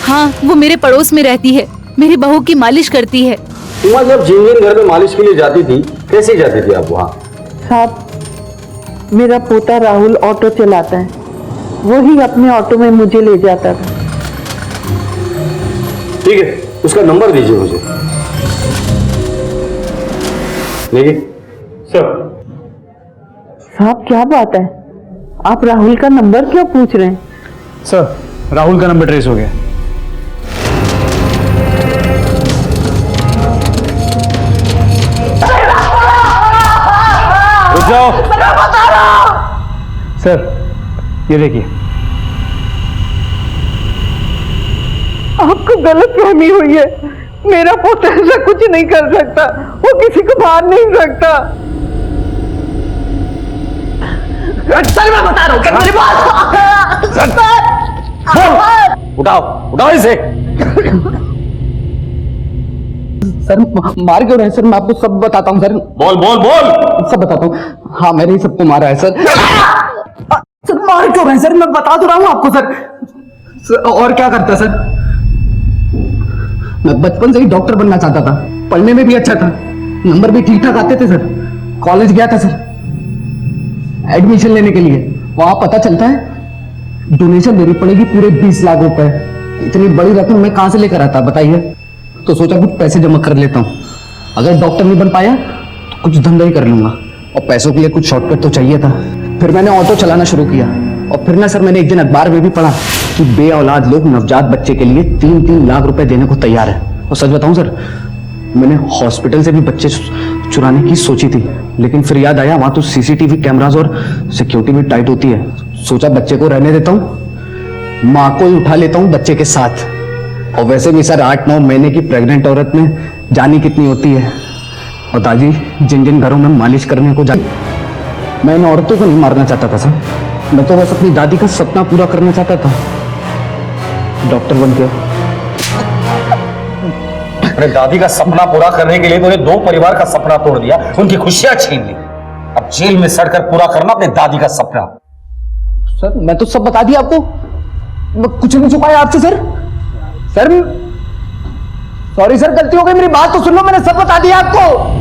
हाँ, वो मेरे पड़ोस में रहती है, मेरी बहू की मालिश करती है। उमा जब जिन घर में मालिश के लिए जाती थी, कैसे जाती थी आप वहाँ? साहब मेरा पोता राहुल ऑटो चलाता है, वही अपने ऑटो में मुझे ले जाता था। ठीक है, उसका नंबर दीजिए मुझे। देखिए सर। साहब क्या बात है, आप राहुल का नंबर क्यों पूछ रहे हैं? सर राहुल का नंबर ट्रेस हो गया। रुक जाओ। सर ये देखिए। आपको गलत फहमी हुई है, मेरा पोता ऐसा कुछ नहीं कर सकता, वो किसी को मार नहीं सकता। सर मैं बता रहा हूँ, मेरे पास उठाओ इसे। सर मार क्यों रहे हैं सर? मैं आपको सब बताता हूँ सर। बोल बोल बोल। सब बताता हूँ। हाँ मैंने ही सबको मारा है सर। सर मार क्यों रहे हैं सर? मैं बता तो रहा हूँ आपको सर। और क्या करता सर? मैं बचपन से ही डॉक्टर बनना चाहता था, पढ़ने में भी अच्छा था, नंबर भी ठीक ठाक आते थे सर, कॉलेज गया था सर, एडमिशन लेने के लिए। वहां पता चलता है डोनेशन देनी पड़ेगी पूरे 20 लाख रुपए। इतनी बड़ी रकम मैं कहां से लेकर आता, बताइए। तो सोचा कुछ पैसे जमा कर लेता हूँ, अगर डॉक्टर नहीं बन पाया तो कुछ धंधा ही कर लूंगा। और पैसों के लिए कुछ शॉर्टकट तो चाहिए था। फिर मैंने ऑटो चलाना शुरू किया। और फिर ना सर, मैंने एक दिन अखबार में भी पढ़ा कि बे औलाद लोग नवजात बच्चे के लिए 3-3 लाख रुपए देने को तैयार है। और सच बताऊं सर, मैंने हॉस्पिटल से भी बच्चे चुराने की सोची थी, लेकिन फिर याद आया वहां तो सीसीटीवी कैमरास और सिक्योरिटी भी टाइट होती है। सोचा बच्चे को रहने देता हूँ, माँ को ही उठा लेता हूँ बच्चे के साथ। और वैसे भी सर 8-9 महीने की प्रेग्नेंट औरत में जानी कितनी होती है। और दादी जिन जिन घरों में मालिश करने को जाती, मैं इन औरतों को नहीं मारना चाहता था सर, मैं तो बस अपनी दादी का सपना पूरा करना चाहता था, डॉक्टर बन के। अपने दादी का सपना पूरा करने के लिए तूने 2 परिवार का सपना तोड़ दिया, उनकी खुशियां छीन ली। अब जेल में सड़कर पूरा करना अपने दादी का सपना। सर मैं तो सब बता दिया आपको, मैं कुछ नहीं छुपाया आपसे सर। सर सॉरी सर, गलती हो गई, मेरी बात तो सुन लो, मैंने सब बता दिया आपको।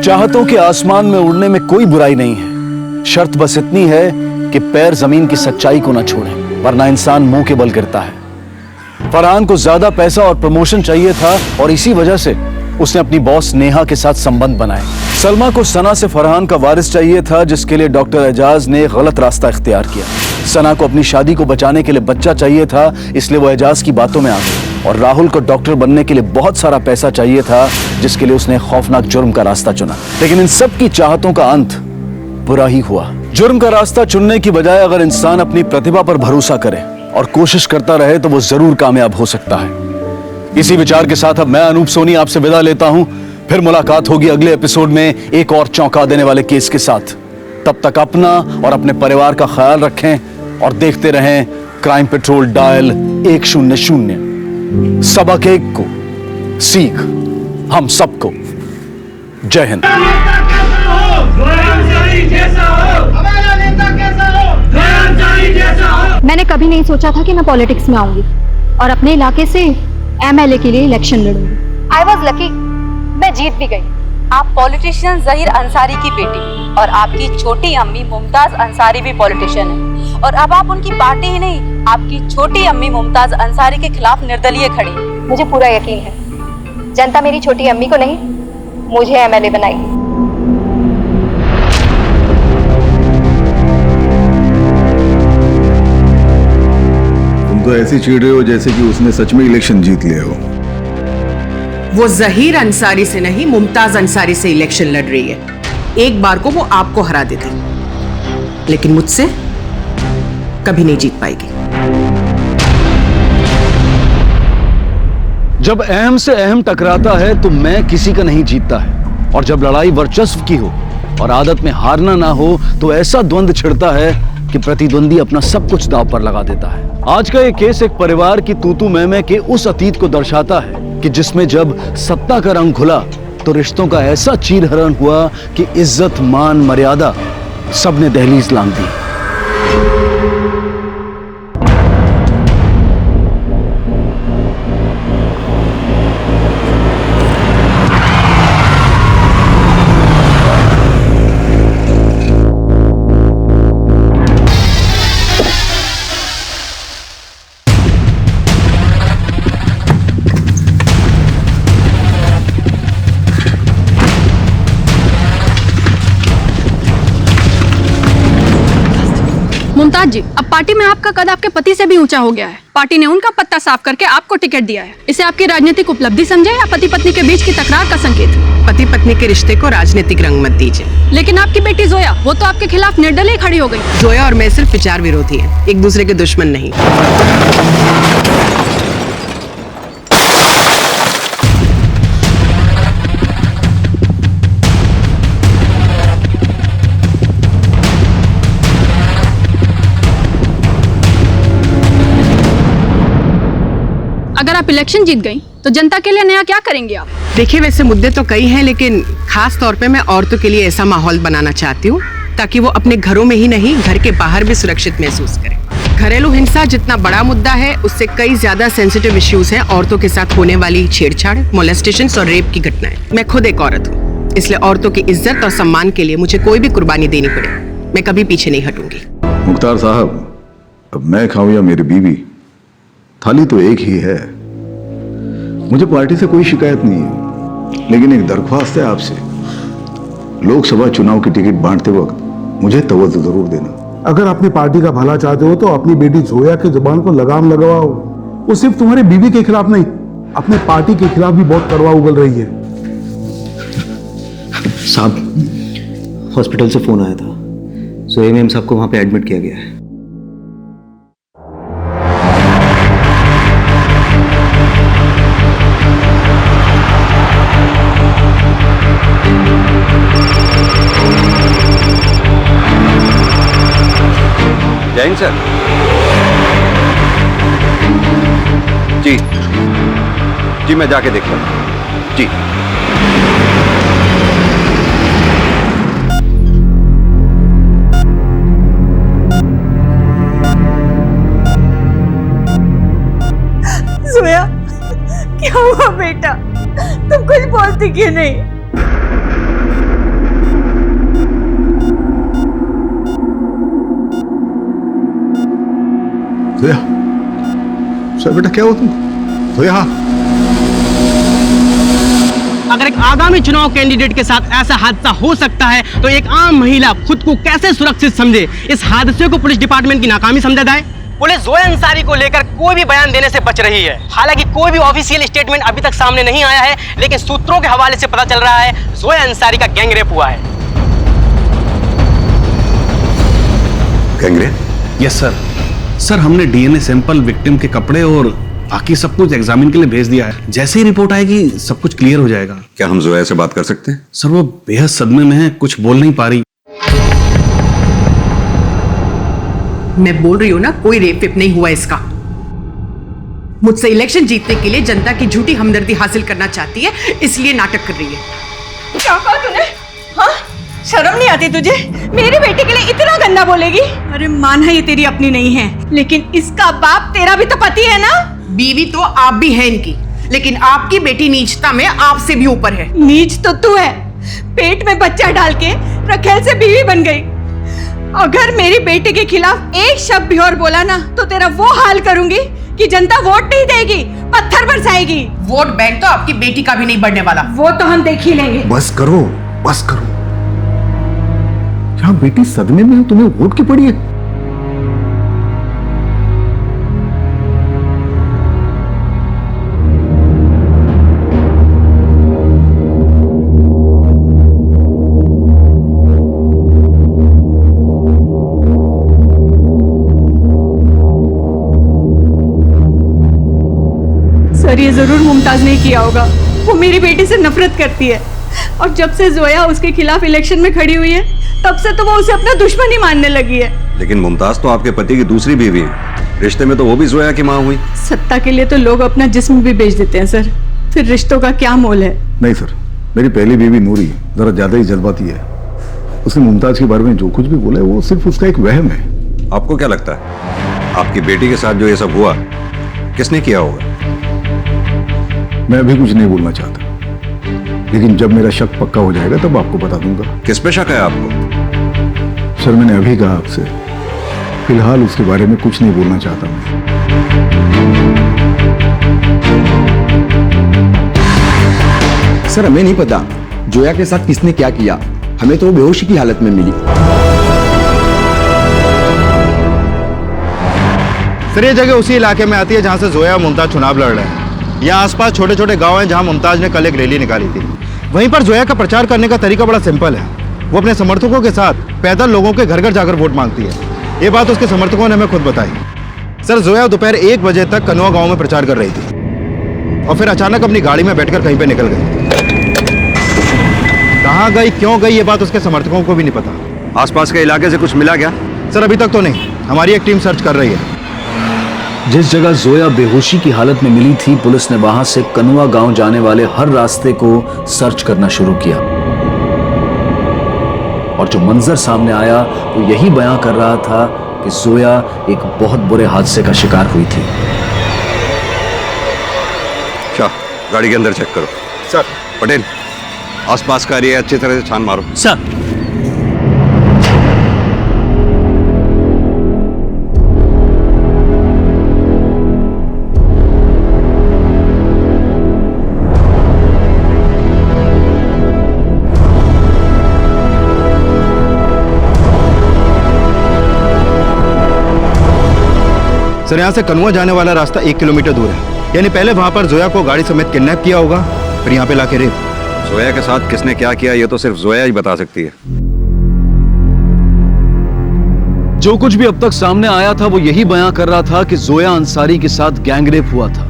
चाहतों के आसमान में उड़ने में कोई बुराई नहीं है, शर्त बस इतनी है कि पैर जमीन की सच्चाई को ना छोड़ें, वरना इंसान मुंह के बल गिरता है। फरहान को ज्यादा पैसा और प्रमोशन चाहिए था और इसी वजह से उसने अपनी बॉस नेहा के साथ संबंध बनाए। सलमा को सना से फरहान का वारिस चाहिए था, जिसके लिए डॉक्टर एजाज ने गलत रास्ता इख्तियार किया। सना को अपनी शादी को बचाने के लिए बच्चा चाहिए था, इसलिए वो एजाज की बातों में आ गई। और राहुल को डॉक्टर बनने के लिए बहुत सारा पैसा चाहिए था, जिसके लिए उसने खौफनाक जुर्म का रास्ता चुना। लेकिन इन सब की चाहतों का अंत बुरा ही हुआ। जुर्म का रास्ता चुनने की बजाय अगर इंसान अपनी प्रतिभा पर भरोसा करे और कोशिश करता रहे तो वो जरूर कामयाब हो सकता है। इसी विचार के साथ अब मैं अनूप सोनी आपसे विदा लेता हूं। फिर मुलाकात होगी अगले एपिसोड में एक और चौंका देने वाले केस के साथ। तब तक अपना और अपने परिवार का ख्याल रखें और देखते रहें क्राइम पेट्रोल डायल 100। सबक एक को सीख हम सबको। जय हिंद। मैंने कभी नहीं सोचा था कि मैं पॉलिटिक्स में आऊंगी और अपने इलाके से एमएलए के लिए इलेक्शन लड़ूंगी। आई वॉज लकी, मैं जीत भी गई। आप पॉलिटिशियन जहीर अंसारी की बेटी और आपकी छोटी अम्मी मुमताज अंसारी भी पॉलिटिशियन है। और अब आप उनकी पार्टी ही नहीं, आपकी छोटी अम्मी मुमताज अंसारी के खिलाफ निर्दलीय खड़ी। मुझे पूरा यकीन है जनता मेरी छोटी अम्मी को नहीं, मुझे एमएलए बनाएगी। तुम तो ऐसी चीड़ रहे हो जैसे कि उसने सच में इलेक्शन जीत लिया हो। वो जहीर अंसारी से नहीं, मुमताज अंसारी से इलेक्शन लड़ रही है। एक बार को वो आपको हरा देती, लेकिन मुझसे कभी नहीं जीत पाएगी। जब अहम से अहम टकराता है तो मैं किसी का नहीं जीतता है, और जब लड़ाई वर्चस्व की हो और आदत में हारना ना हो तो ऐसा द्वंद छिड़ता है कि प्रतिद्वंदी अपना सब कुछ दांव पर लगा देता है। आज का ये केस एक परिवार की तूतू मैमे के उस अतीत को दर्शाता है कि जिसमें जब सत्ता का रंग खुला तो रिश्तों का ऐसा चीरहरण हुआ कि इज्जत मान मर्यादा सबने दहलीज लांघ दी। मुमताज जी, अब पार्टी में आपका कद आपके पति से भी ऊंचा हो गया है। पार्टी ने उनका पत्ता साफ करके आपको टिकट दिया है। इसे आपकी राजनीतिक उपलब्धि समझे या पति पत्नी के बीच की तकरार का संकेत? पति पत्नी के रिश्ते को राजनीतिक रंग मत दीजिए। लेकिन आपकी बेटी जोया, वो तो आपके खिलाफ निर्दलीय खड़ी हो गई। जोया और मैं सिर्फ विचार विरोधी हैं, एक दूसरे के दुश्मन नहीं। अगर आप इलेक्शन जीत गई तो जनता के लिए नया क्या करेंगे आप? देखिए, वैसे मुद्दे तो कई हैं, लेकिन खास तौर पे मैं औरतों के लिए ऐसा माहौल बनाना चाहती हूँ ताकि वो अपने घरों में ही नहीं, घर के बाहर भी सुरक्षित महसूस करें। घरेलू हिंसा जितना बड़ा मुद्दा है, उससे कई ज्यादा सेंसिटिव इश्यूज हैं। औरतों के साथ होने वाली छेड़छाड़, मोलेस्टेशन और रेप की घटनाएं। मैं खुद एक औरत हूँ, इसलिए औरतों की इज्जत और सम्मान के लिए मुझे कोई भी कुर्बानी देनी पड़े, मैं कभी पीछे नहीं हटूंगी। मुख्तार साहब, अब मैं खाऊं या मेरी बीवी, थाली तो एक ही है। मुझे पार्टी से कोई शिकायत नहीं है, लेकिन एक दरख्वास्त है आपसे। लोकसभा चुनाव की टिकट बांटते वक्त मुझे तवज्जो जरूर देना। अगर अपनी पार्टी का भला चाहते हो तो अपनी बेटी जोया की जुबान को लगाम लगवाओ। वो सिर्फ तुम्हारे बीवी के खिलाफ नहीं, अपने पार्टी के खिलाफ भी बहुत कड़वा उगल रही है। साहब, हॉस्पिटल से फोन आया था, जोया मैम साहब को वहां पे एडमिट किया गया है। जैन सर। जी जी, मैं जाके देखता हूं। जी जोया, क्या हुआ बेटा? तुम कुछ बोलती क्यों नहीं? जोया, सर बेटा क्या हुआ तुम? जोया, अगर एक आगामी चुनाव कैंडिडेट के साथ ऐसा हादसा हो सकता है तो एक आम महिला खुद को कैसे सुरक्षित समझे? इस हादसे को पुलिस डिपार्टमेंट की नाकामी समझा जाए। पुलिस जोया अंसारी को लेकर कोई भी बयान देने से बच रही है। हालांकि कोई भी ऑफिशियल स्टेटमेंट अभी तक सामने नहीं आया है, लेकिन सूत्रों के हवाले से पता चल रहा है जोया अंसारी का गैंगरेप हुआ है। गैंगरेप? Yes sir. सर, हमने डीएनए सैंपल, विक्टिम के कपड़े और बाकी सब कुछ एग्जामिन के लिए भेज दिया है। जैसे ही रिपोर्ट आएगी सब कुछ क्लियर हो जाएगा। क्या हम जोया से बात कर सकते हैं? सर, वो बेहद सदमे में है, कुछ बोल नहीं पा रही। मैं बोल रही हूँ ना, कोई रेप वेप नहीं हुआ इसका। मुझसे इलेक्शन जीतने के लिए जनता की झूठी हमदर्दी हासिल करना चाहती है, इसलिए नाटक कर रही है। क्या कहा तूने? हाँ, शर्म नहीं आती तुझे? मेरी बेटी के लिए इतना गंदा बोलेगी? अरे माना ये तेरी अपनी नहीं है, लेकिन इसका बाप तेरा भी तो पति है ना। बीवी तो आप भी है इनकी, लेकिन आपकी बेटी नीचता में आपसे भी ऊपर है। नीच तो तू है, पेट में बच्चा डाल के रखेल से बीवी बन गई। अगर मेरी बेटी के खिलाफ एक शब्द भी और बोला ना तो तेरा वो हाल करूंगी कि जनता वोट नहीं देगी, पत्थर बरसाएगी। वोट बैंक तो आपकी बेटी का भी नहीं बढ़ने वाला। वो तो हम देख ही लेंगे। बस करो, बस करो। क्या बेटी सदमे में तुम्हें वोट की पड़ी है? सर, ये जरूर मुमताज ने किया होगा। वो मेरी बेटी से नफरत करती है, और जब से जोया उसके खिलाफ इलेक्शन में खड़ी हुई है तब से तो वो उसे अपना दुश्मन ही मानने लगी है। लेकिन मुमताज तो आपके पति की दूसरी बीवी है, रिश्ते में तो वो भी जोया की माँ हुई। सत्ता के लिए तो लोग अपना जिस्म भी बेच देते हैं सर, फिर रिश्तों का क्या मोल है? नहीं सर, मेरी पहली बीवी नूरी जरा ज्यादा ही जज्बाती है। उसने मुमताज के बारे में जो कुछ भी बोला है वो सिर्फ उसका एक वहम है। आपको क्या लगता है आपकी बेटी के साथ जो ये सब हुआ किसने किया होगा? मैं अभी कुछ नहीं बोलना चाहता, लेकिन जब मेरा शक पक्का हो जाएगा तब आपको बता दूंगा। किस पे शक है आपको? सर, मैंने अभी कहा आपसे, फिलहाल उसके बारे में कुछ नहीं बोलना चाहता मैं। सर, हमें नहीं पता जोया के साथ किसने क्या किया, हमें तो वो बेहोशी की हालत में मिली। सर, ये जगह उसी इलाके में आती है जहां से जोया और मुमताज चुनाव लड़ रहे हैं। यहाँ आसपास छोटे छोटे गांव हैं जहां मुमताज ने कल एक रैली निकाली थी। वहीं पर जोया का प्रचार करने का तरीका बड़ा सिंपल है। वो अपने समर्थकों के साथ पैदल लोगों के घर घर जाकर वोट मांगती है। ये बात उसके समर्थकों ने हमें खुद बताई। सर, जोया दोपहर 1 बजे तक कनवा गांव में प्रचार कर रही थी और फिर अचानक अपनी गाड़ी में बैठकर कहीं पे निकल गई। कहाँ गई, क्यों गई, ये बात उसके समर्थकों को भी नहीं पता। आसपास के इलाके से कुछ मिला क्या? सर, अभी तक तो नहीं। हमारी एक टीम सर्च कर रही है। जिस जगह जोया बेहोशी की हालत में मिली थी, पुलिस ने वहां से कनुआ गांव जाने वाले हर रास्ते को सर्च करना शुरू किया, और जो मंजर सामने आया वो यही बयां कर रहा था कि जोया एक बहुत बुरे हादसे का शिकार हुई थी। गाड़ी के अंदर चेक करो। सर। पटेल, आसपास का एरिया अच्छी तरह से छान मारो। सर। सर यहाँ से कनुआ जाने वाला रास्ता 1 किलोमीटर दूर है, यानी पहले वहां पर जोया को गाड़ी समेत किडनैप किया होगा, फिर यहाँ पे लाके रेप। जोया के साथ किसने क्या किया ये तो सिर्फ जोया ही बता सकती है। जो कुछ भी अब तक सामने आया था वो यही बयां कर रहा था कि जोया अंसारी के साथ गैंगरेप हुआ था।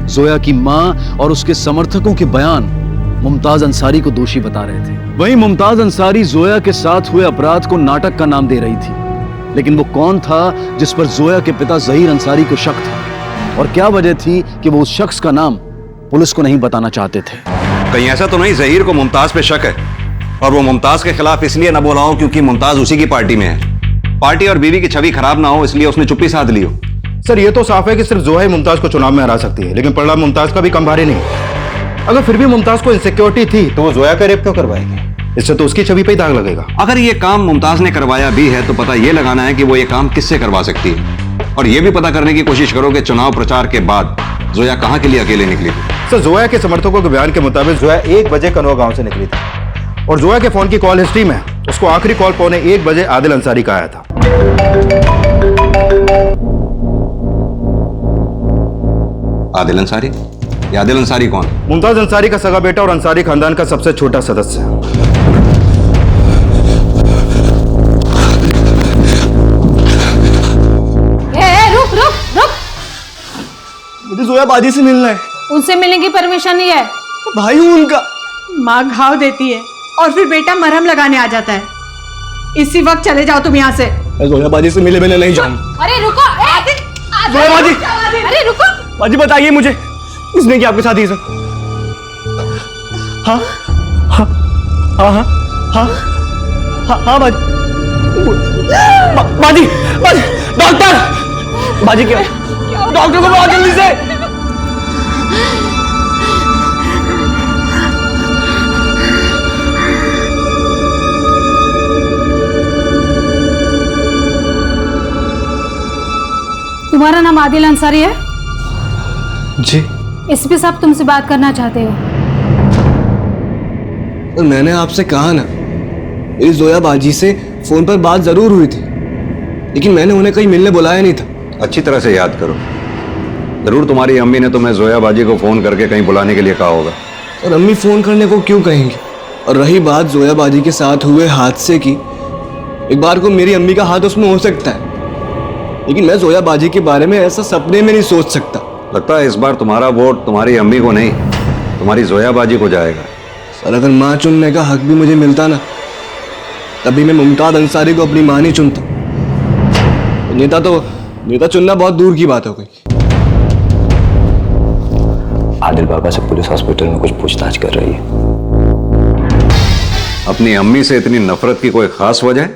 जोया की मां और उसके समर्थकों के बयान मुमताज अंसारी को दोषी बता रहे थे। वहीं मुमताज अंसारी जोया के साथ हुए अपराध को नाटक का नाम दे रही थी, लेकिन वो कौन था जिस पर जोया के पिता जहीर अंसारी को शक था, और क्या वजह थी कि वो उस शख्स का नाम पुलिस को नहीं बताना चाहते थे? कहीं ऐसा तो नहीं जहीर को मुमताज पे शक है और वो मुमताज के खिलाफ इसलिए न बोला हो क्योंकि मुमताज उसी की पार्टी में है, पार्टी और बीवी की छवि खराब ना हो इसलिए उसने चुप्पी साध ली हो। सर ये तो साफ है कि सिर्फ जोया ही मुमताज को चुनाव में हरा सकती है, लेकिन परिणाम मुमताज का भी कम भारी नहीं। अगर फिर भी मुमताज को इनसिक्योरिटी थी तो वो जोया का रेप क्यों करवाएगी? इससे तो उसकी छवि पे ही दाग लगेगा। अगर ये काम मुमताज ने करवाया भी है तो पता ये लगाना है कि वो ये काम किससे करवा सकती है, और ये भी पता करने की कोशिश करो कि चुनाव प्रचार के बाद जोया कहां के लिए अकेले निकली थी। सर जोया के समर्थकों के बयान के मुताबिक जोया 1 बजे कनवा गांव से निकली थी, और जोया के फोन की कॉल हिस्ट्री में उसको आखिरी कॉल 1:15 बजे आदिल अंसारी का आया था। आदिल अंसारी? ये आदिल अंसारी कौन? मुमताज अंसारी का सगा बेटा और अंसारी खानदान का सबसे छोटा सदस्य है। रुक रुक रुक, मुझे जोया बाजी से मिलना है। उनसे मिलने की परमिशन नहीं है। भाई हूँ उनका। माँ घाव देती है और फिर बेटा मरहम लगाने आ जाता है। इसी वक्त चले जाओ तुम यहाँ से। जोया बाजी से मिले बिना नहीं जाऊंगा। अरे रुको, जोया बाजी, अरे रुको। बाजी बताइए मुझे, इसने क्या आपके साथ ये सब? हाँ हाँ हाँ हाँ हाँ हाँ हाँ बाजी बाजी बाजी, डॉक्टर बाजी क्या? डॉक्टर को बुलाओ जल्दी से। तुम्हारा नाम आदिल अंसारी है? जी। एसपी साहब तुमसे बात करना चाहते हो। तो मैंने आपसे कहा ना, मेरी जोया बाजी से फोन पर बात जरूर हुई थी, लेकिन मैंने उन्हें कहीं मिलने बुलाया नहीं था। अच्छी तरह से याद करो, जरूर तुम्हारी अम्मी ने तुम्हें जोया बाजी को फोन करके कहीं बुलाने के लिए कहा होगा। और अम्मी फोन करने को क्यों कहेंगी? और रही बात जोया बाजी के साथ हुए हादसे की, एक बार को मेरी अम्मी का हाथ उसमें हो सकता है, लेकिन मैं जोया बाजी के बारे में ऐसा सपने में नहीं सोच सकता। लगता है इस बार तुम्हारा वोट तुम्हारी अम्मी को नहीं, तुम्हारी जोया बाजी को जाएगा। सर अगर माँ चुनने का हक भी मुझे मिलता ना, तभी मैं मुमताज अंसारी को अपनी माँ नहीं चुनता। नेता चुनना बहुत दूर की बात हो गई। आदिल बाबा से पुलिस हॉस्पिटल में कुछ पूछताछ कर रही है। अपनी अम्मी से इतनी नफरत की कोई खास वजह है?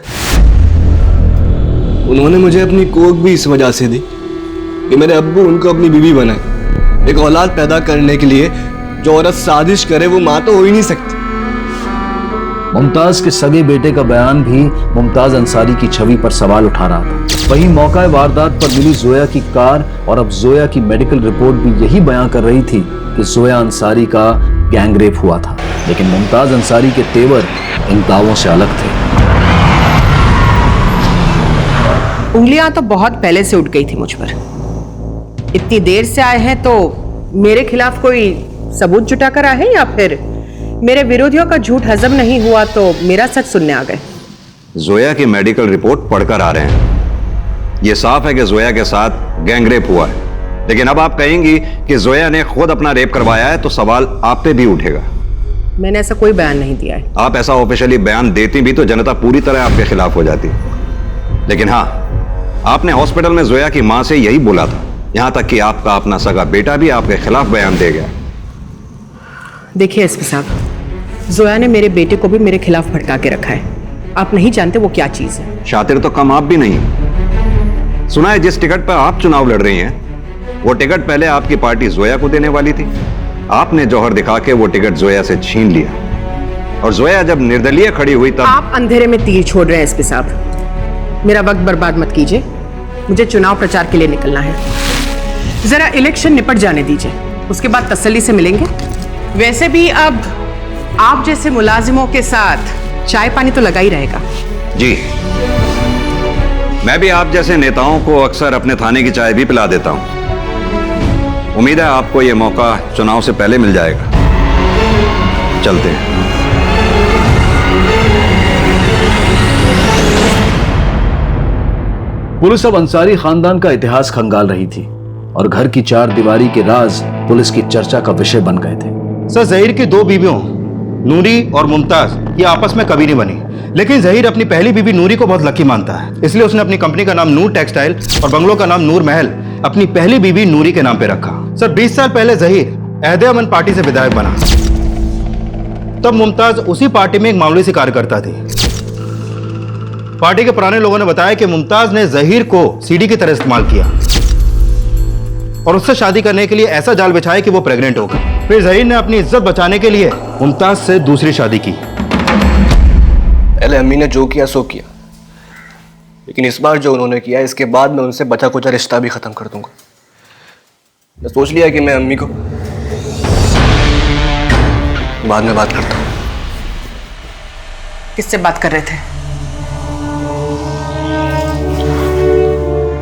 उन्होंने मुझे अपनी कोख भी इस वजह से दी कि मेरे अब्बू उनको अपनी बीवी बनाए। एक औलाद पैदा करने के लिए जो औरत साजिश करे वो माँ तो हो ही नहीं सकती। मुमताज के सगे बेटे का बयान भी मुमताज अंसारी की छवि पर सवाल उठा रहा था। वहीं मौका वारदात पर मिली जोया की कार और अब जोया की मेडिकल रिपोर्ट भी यही बयां कर रही थी कि जोया अंसारी का गैंगरेप हुआ था, लेकिन मुमताज अंसारी के तेवर इन दावों से अलग थे। उंगलियां तो बहुत पहले से उठ गई थी मुझ पर। इतनी देर से आए हैं तो मेरे खिलाफ कोई सबूत जुटा कर आए हैं या फिर मेरे विरोधियों का झूठ हजम नहीं हुआ तो मेरा सच सुनने आ गए? जोया की मेडिकल रिपोर्ट पढ़कर आ रहे हैं। यह साफ है कि जोया के साथ गैंगरेप हुआ है, लेकिन अब आप कहेंगी कि जोया ने खुद अपना रेप करवाया है तो सवाल आप पे भी उठेगा। मैंने ऐसा कोई बयान नहीं दिया है। आप ऐसा ऑफिशियली बयान देती भी तो जनता पूरी तरह आपके खिलाफ हो जाती। लेकिन हाँ, आपने हॉस्पिटल में जोया की मां से यही बोला था, यहां तक कि आपका अपना सगा बेटा भी आपके खिलाफ बयान दे गया। देखिए एसपी साहब, जोया ने मेरे बेटे को भी मेरे खिलाफ भड़का के रखा है। आप नहीं जानते वो क्या चीज है। शातिर तो कम आप भी नहीं। सुना है जिस टिकट पर आप चुनाव लड़ रही हैं वो टिकट पहले आपकी पार्टी जोया को देने वाली थी। आपने जौहर दिखा के वो टिकट जोया से छीन लिया और जोया जब निर्दलीय खड़ी हुई तब आप अंधेरे में तीर छोड़ रहे हैं एसपी साहब। मेरा वक्त बर्बाद मत कीजिए, मुझे चुनाव प्रचार के लिए निकलना है। जरा इलेक्शन निपट जाने दीजिए, उसके बाद तसल्ली से मिलेंगे। वैसे भी अब आप जैसे मुलाजिमों के साथ चाय पानी तो लगा ही रहेगा। जी, मैं भी आप जैसे नेताओं को अक्सर अपने थाने की चाय भी पिला देता हूं। उम्मीद है आपको यह मौका चुनाव से पहले मिल जाएगा। चलते हैं। पुलिस अब अंसारी खानदान का इतिहास खंगाल रही थी और घर की चार दीवारी के राज पुलिस की चर्चा का विषय बन गए थे। सर, जहीर की दो बीवियों नूरी और मुमताज ये आपस में कभी नहीं बनी, लेकिन जहीर अपनी पहली बीवी नूरी को बहुत लकी मानता है, इसलिए उसने अपनी कंपनी का नाम नूर टेक्सटाइल और बंगलों का नाम नूर महल अपनी पहली बीवी नूरी के नाम पे रखा। सर, 20 साल पहले जहीर अहदे अमन पार्टी से विधायक बना, तब मुमताज उसी पार्टी में एक मामूली सी कार्यकर्ता थी। पार्टी के पुराने लोगों ने बताया कि मुमताज ने जहीर को सीडी की तरह इस्तेमाल किया और उससे शादी करने के लिए ऐसा जाल बिछाया कि वो प्रेग्नेंट हो गई। फिर जहीर ने अपनी इज्जत बचाने के लिए मुमताज से दूसरी शादी की। पहले अम्मी ने जो किया सो किया, लेकिन इस बार जो उन्होंने किया इसके बाद मैं उनसे बचा कुचा रिश्ता भी खत्म कर दूंगा। मैं सोच लिया कि मैं अम्मी को बाद में बात करता हूँ। किससे बात कर रहे थे?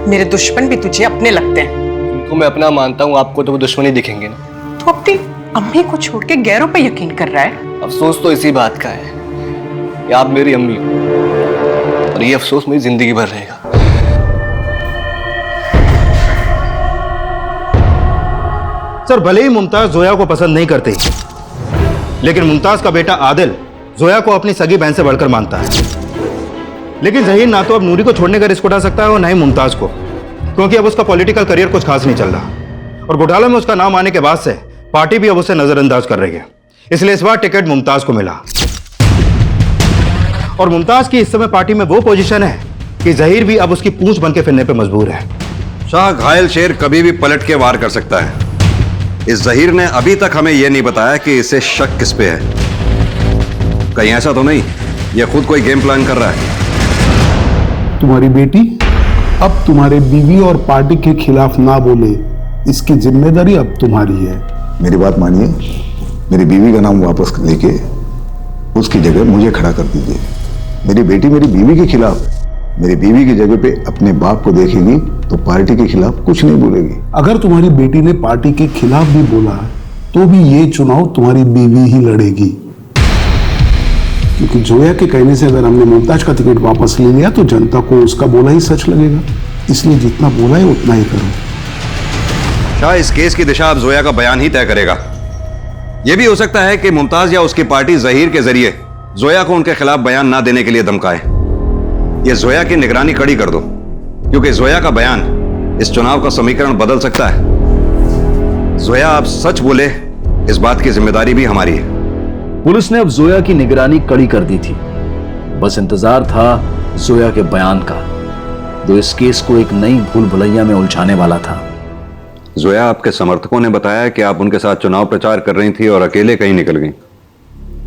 मेरे दुश्मन भी तुझे अपने लगते हैं। उनको मैं अपना मानता हूँ, आपको तो वो दुश्मनी दिखेंगे ना। तू अपनी अम्मी को छोड़ के गैरों पे यकीन कर रहा है। अफसोस तो इसी बात का है कि आप मेरी अम्मी हो और ये अफसोस मेरी जिंदगी भर रहेगा। सर, भले ही मुमताज जोया को पसंद नहीं करती, लेकिन मुमताज का बेटा आदिल जोया को अपनी सगी बहन से बढ़कर मानता है। लेकिन जहीर ना तो अब नूरी को छोड़ने का रिस्क उठा सकता है और ना ही मुमताज को, क्योंकि अब उसका पॉलिटिकल करियर कुछ खास नहीं चल रहा और घोटाले में उसका नाम आने के बाद से पार्टी भी अब उसे नजरअंदाज कर रही है। इसलिए इस बार टिकट मुमताज को मिला और मुमताज की इस समय पार्टी में वो पोजीशन है कि जहीर भी अब उसकी पूंछ बन के फिरने पर मजबूर है। शाह, घायल शेर कभी भी पलट के वार कर सकता है। इस जहीर ने अभी तक हमें यह नहीं बताया कि इसे शक किस पे है। कहीं ऐसा तो नहीं यह खुद कोई गेम प्लान कर रहा है? तुम्हारी बेटी अब तुम्हारे बीवी और पार्टी के खिलाफ ना बोले, इसकी जिम्मेदारी अब तुम्हारी है। मेरी बात मानिए, मेरी बीवी का नाम वापस लेके उसकी जगह मुझे खड़ा कर दीजिए। मेरी बेटी मेरी बीवी के खिलाफ मेरी बीवी की जगह पे अपने बाप को देखेगी तो पार्टी के खिलाफ कुछ नहीं बोलेगी। अगर तुम्हारी बेटी ने पार्टी के खिलाफ भी बोला तो भी ये चुनाव तुम्हारी बीवी ही लड़ेगी, क्योंकि जोया के कहने से अगर हमने मुमताज का टिकट वापस ले लिया तो जनता को उसका बोला ही सच लगेगा। इसलिए जितना बोला है उतना ही करो। शाह, इस केस की दिशा अब जोया का बयान ही तय करेगा। यह भी हो सकता है कि मुमताज या उसकी पार्टी जहीर के जरिए जोया को उनके खिलाफ बयान ना देने के लिए धमकाए। यह जोया की निगरानी कड़ी कर दो, क्योंकि जोया का बयान इस चुनाव का समीकरण बदल सकता है। जोया आप सच बोले, इस बात की जिम्मेदारी भी हमारी है। पुलिस ने अब जोया की निगरानी कड़ी कर दी थी। बस इंतजार था जोया के बयान का, जो इस केस को एक नई भूल भुलैया में उलझाने वाला था। जोया, आपके समर्थकों ने बताया कि आप उनके साथ चुनाव प्रचार कर रही थी और अकेले कहीं निकल गई।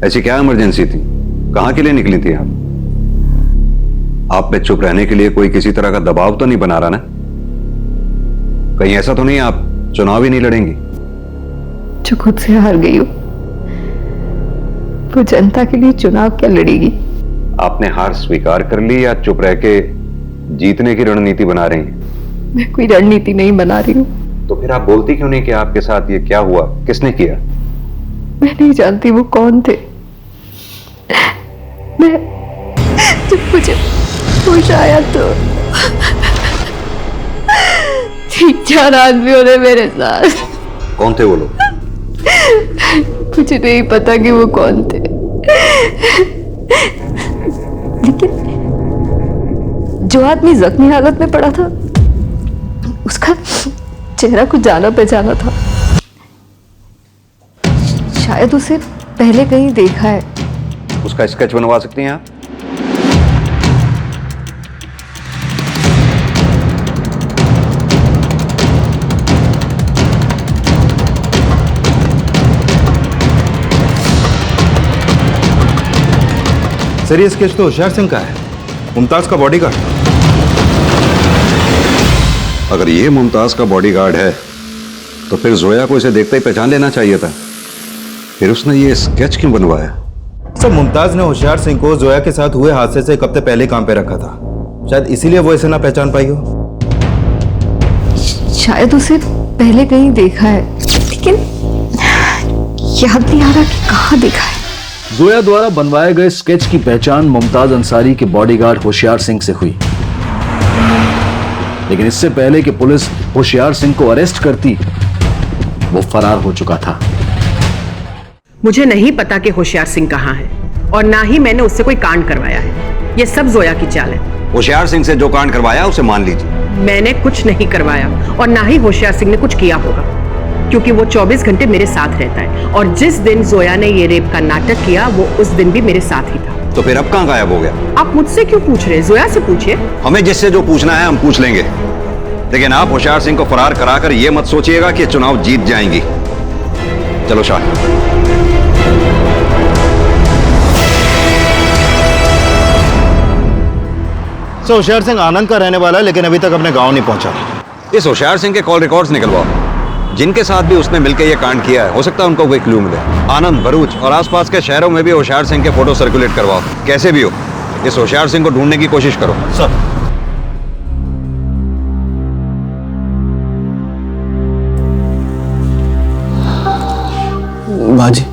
ऐसी क्या इमरजेंसी थी? कहां के लिए निकली थी आप? आप पे चुप रहने के लिए कोई किसी तरह का दबाव तो नहीं बना रहा ना? कहीं ऐसा तो नहीं आप चुनाव ही नहीं लड़ेंगी? जो खुद से हार गई हो वो जनता के लिए चुनाव क्या लड़ेगी? आपने हार स्वीकार कर ली या चुप रह के जीतने की रणनीति बना रही हैं? मैं कोई रणनीति नहीं बना रही हूँ। तो फिर आप बोलती क्यों नहीं कि आपके साथ ये क्या हुआ, किसने किया? मैं नहीं जानती वो कौन थे। मैं जब मुझे होश आया तो 3-4 आदमियों ने मेरे साथ। कौन थे वो लोग? मुझे नहीं पता कि वो कौन थे, लेकिन जो आदमी जख्मी हालत में पड़ा था उसका चेहरा कुछ जाना पहचाना था। शायद उसे पहले कहीं देखा है। उसका स्केच बनवा सकती हैं आप? सर ये स्केच तो होशियार सिंह का है, मुमताज का बॉडीगार्ड। अगर ये मुमताज का बॉडीगार्ड है तो फिर जोया को इसे देखते ही पहचान लेना चाहिए था। फिर उसने ये स्केच क्यों बनवाया? सर मुमताज ने होशियार सिंह को जोया के साथ हुए हादसे से एक हफ्ते पहले काम पे रखा था, शायद इसीलिए वो इसे ना पहचान पाई हो। शायद उसे पहले कहीं देखा है, लेकिन याद नहीं आ रहा कि कहाँ देखा है। जोया द्वारा बनवाए गए स्केच की पहचान मुमताज अंसारी के बॉडीगार्ड होशियार सिंह से हुई, लेकिन इससे पहले कि पुलिस होशियार सिंह को अरेस्ट करती वो फरार हो चुका था। मुझे नहीं पता कि होशियार सिंह कहाँ है और ना ही मैंने उससे कोई कांड करवाया है। ये सब जोया की चाल है। होशियार सिंह से जो कांड करवाया उसे मान लीजिए। मैंने कुछ नहीं करवाया और ना ही होशियार सिंह ने कुछ किया होगा, क्योंकि वो 24 घंटे मेरे साथ रहता है और जिस दिन जोया ने ये रेप का नाटक किया वो उस दिन भी मेरे साथ ही था। तो फिर अब कहाँ गायब हो गया? आप मुझसे क्यों पूछ रहे हैं? जोया से पूछिए। हमें जिससे जो पूछना है हम पूछ लेंगे, लेकिन आप होशियार सिंह को फरार कराकर यह मत सोचिएगा कि चुनाव जीत जाएंगी। चलो शाह। सर होशियार सिंह आनंद का रहने वाला है, लेकिन अभी तक अपने गांव नहीं पहुंचा। इस होशियार सिंह के कॉल रिकॉर्ड्स निकलवाओ, जिनके साथ भी उसने मिलकर यह कांड किया है। हो सकता है उनको कोई क्लू मिले। आनंद, भरूच और आसपास के शहरों में भी होशियार सिंह के फोटो सर्कुलेट करवाओ। कैसे भी हो इस होशियार सिंह को ढूंढने की कोशिश करो। सर बाजी,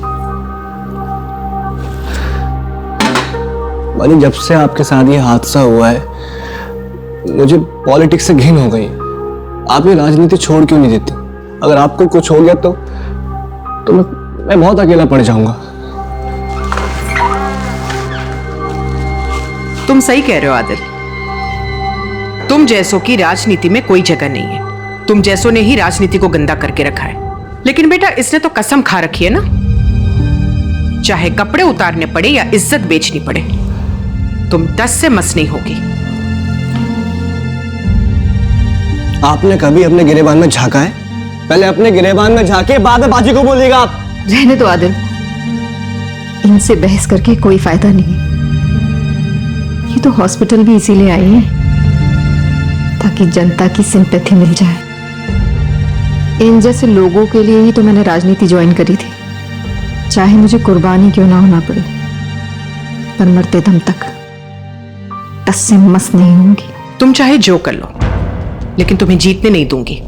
जब से आपके साथ ये हादसा हुआ है मुझे पॉलिटिक्स से घिन हो गई। आप ये राजनीति छोड़ क्यों नहीं देती? अगर आपको कुछ हो गया तो मैं बहुत अकेला पड़ जाऊंगा। तुम सही कह रहे हो आदिल। तुम जैसों की राजनीति में कोई जगह नहीं है। तुम जैसों ने ही राजनीति को गंदा करके रखा है। लेकिन बेटा इसने तो कसम खा रखी है ना, चाहे कपड़े उतारने पड़े या इज्जत बेचनी पड़े, तुम 10 से मस नहीं होगी। आपने कभी अपने गिरेबान में झांका है? पहले अपने गिरेबान में झांके, बाद में बाजी को बोलिएगा आप। रहने दो आदिल, इनसे बहस करके कोई फायदा नहीं। ये तो हॉस्पिटल भी इसीलिए आई है ताकि जनता की सिंपैथी मिल जाए। इन जैसे लोगों के लिए ही तो मैंने राजनीति ज्वाइन करी थी, चाहे मुझे कुर्बानी क्यों ना होना पड़े, पर मरते दम तक 10 से मस नहीं होंगी। तुम चाहे जो कर लो, लेकिन तुम्हें जीतने नहीं दूंगी।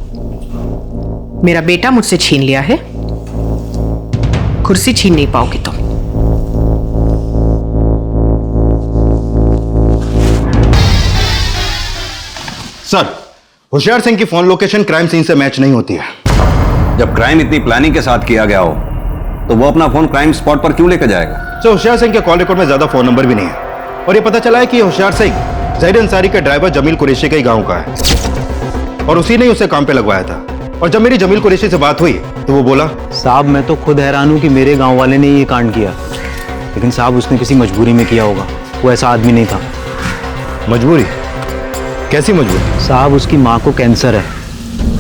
मेरा बेटा मुझसे छीन लिया है, कुर्सी छीन नहीं पाओगे तुम। सर होशियार सिंह की फोन लोकेशन क्राइम सीन से मैच नहीं होती है। जब क्राइम इतनी प्लानिंग के साथ किया गया हो तो वो अपना फोन क्राइम स्पॉट पर क्यों लेकर जाएगा? सर होशियार सिंह के कॉल रिकॉर्ड में ज्यादा फोन नंबर भी नहीं है और ये पता चला है कि होशियार सिंह ज़हीर अंसारी के ड्राइवर जमील कुरैशी के ही गांव का है और उसी ने उसे काम पे लगवाया था। और जब मेरी जमील कुरैशी से बात हुई तो वो बोला, साहब मैं तो खुद हैरान हूं कि मेरे गांव वाले ने ये कांड किया, लेकिन साहब उसने किसी मजबूरी में किया होगा। वो ऐसा आदमी नहीं था। मजबूरी? कैसी मजबूरी? साहब उसकी माँ को कैंसर है,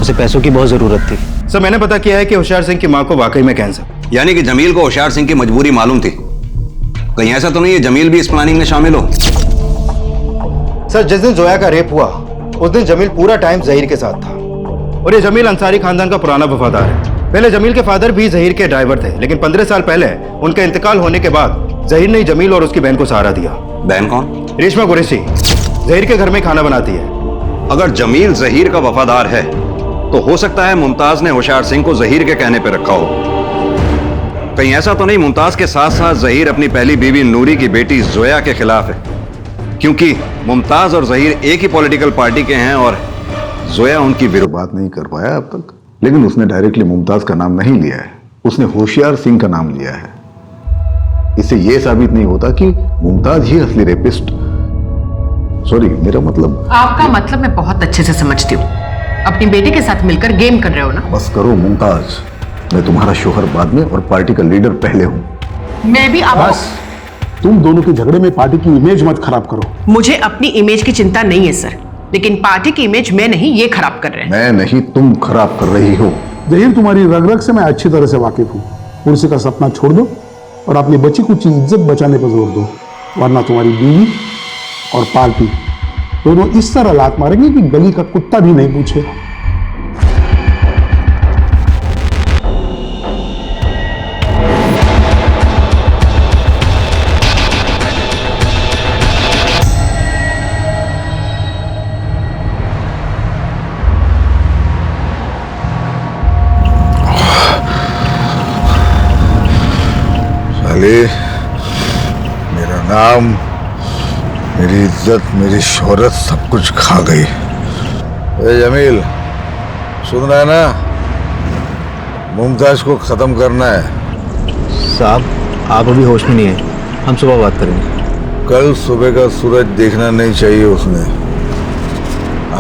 उसे पैसों की बहुत जरूरत थी। सर मैंने पता किया है कि होशियार सिंह की माँ को वाकई में कैंसर। यानी कि जमील को होशियार सिंह की मजबूरी मालूम थी। कहीं ऐसा तो नहीं है जमील भी इस प्लानिंग में शामिल हो? सर जिस दिन जोया का रेप हुआ उस दिन जमील पूरा टाइम ज़हीर के साथ था और ये जमील अंसारी खानदान का पुराना वफादार है। पहले जमील के फादर भी ज़हीर के ड्राइवर थे, लेकिन 15 साल पहले उनका इंतकाल होने के बाद ज़हीर ने जमील और उसकी बहन को सहारा दिया। बहन कौन? रेशमा कुरैशी, ज़हीर के घर में खाना बनाती है। अगर जमील ज़हीर का वफादार है तो हो सकता है मुमताज ने होशियार सिंह को ज़हीर के कहने पर रखा हो। कहीं ऐसा तो नहीं मुमताज के साथ साथ ज़हीर अपनी पहली बीवी नूरी की बेटी जोया के खिलाफ है? क्योंकि मुमताज और ज़हीर एक ही पॉलिटिकल पार्टी के हैं और जोया उनकी विरुद्ध। बात नहीं कर पाया अब तक, लेकिन उसने डायरेक्टली मुमताज का नाम नहीं लिया है, उसने होशियार सिंह का नाम लिया है। इससे यह साबित नहीं होता कि मुमताज ही असली रेपिस्ट। सॉरी, मेरा मतलब। आपका मतलब मैं बहुत अच्छे से समझती हूँ। अपनी बेटी के साथ मिलकर गेम कर रहे हो ना? बस करो मुमताज, मैं तुम्हारा शोहर बाद में और पार्टी का लीडर पहले हूँ। मैं भी अब बस तुम दोनों के झगड़े में पार्टी की इमेज मत खराब करो। मुझे अपनी इमेज की चिंता नहीं है सर, लेकिन पार्टी की इमेज मैं नहीं, ये खराब कर रहे हैं। मैं नहीं, तुम खराब कर रही हो। ज़हीर तुम्हारी रग रग से मैं अच्छी तरह से वाकिफ हूँ। कुर्सी का सपना छोड़ दो और अपनी बची कुछ इज्जत बचाने पर जोर दो। वरना तुम्हारी बीवी और पार्टी दोनों इस तरह लात मारेंगे कि गली का कुत्ता भी नहीं पूछेगा। मेरा नाम, मेरी इज्जत, मेरी शोहरत सब कुछ खा गई। ए जमील, सुन रहा है ना? मुमताज को खत्म करना है। साहब आप अभी होश में नहीं है, हम सुबह बात करेंगे। कल सुबह का सूरज देखना नहीं चाहिए उसने।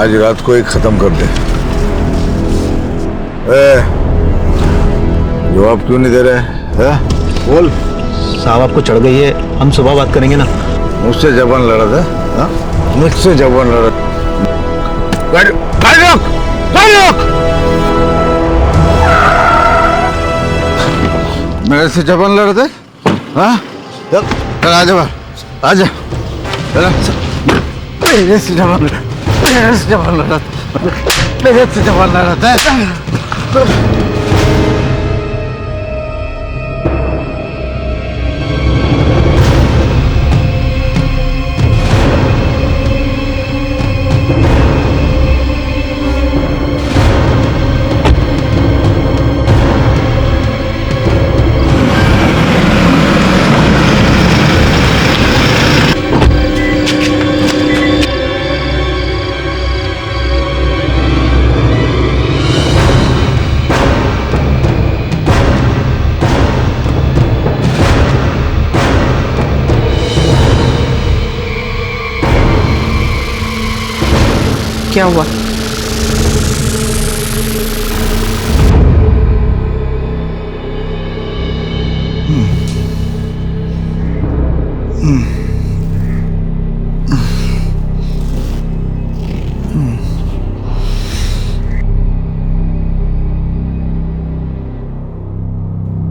आज रात को ही खत्म कर दे। जवाब क्यों नहीं दे रहे हैं? बोल। साहब आपको चढ़ गई है, हम सुबह बात करेंगे ना। मुझसे जबान लड़ा था? हाँ? मुझसे जबान लड़ा। गाड़ी रोक, गाड़ी रोक। मेरे से जबान लड़ा था? हाँ? चल आजा बाहर, आजा। मेरे से जबान लड़ा, मेरे से जबान लड़ा था, मेरे से जबान लड़ा था। क्या हुआ?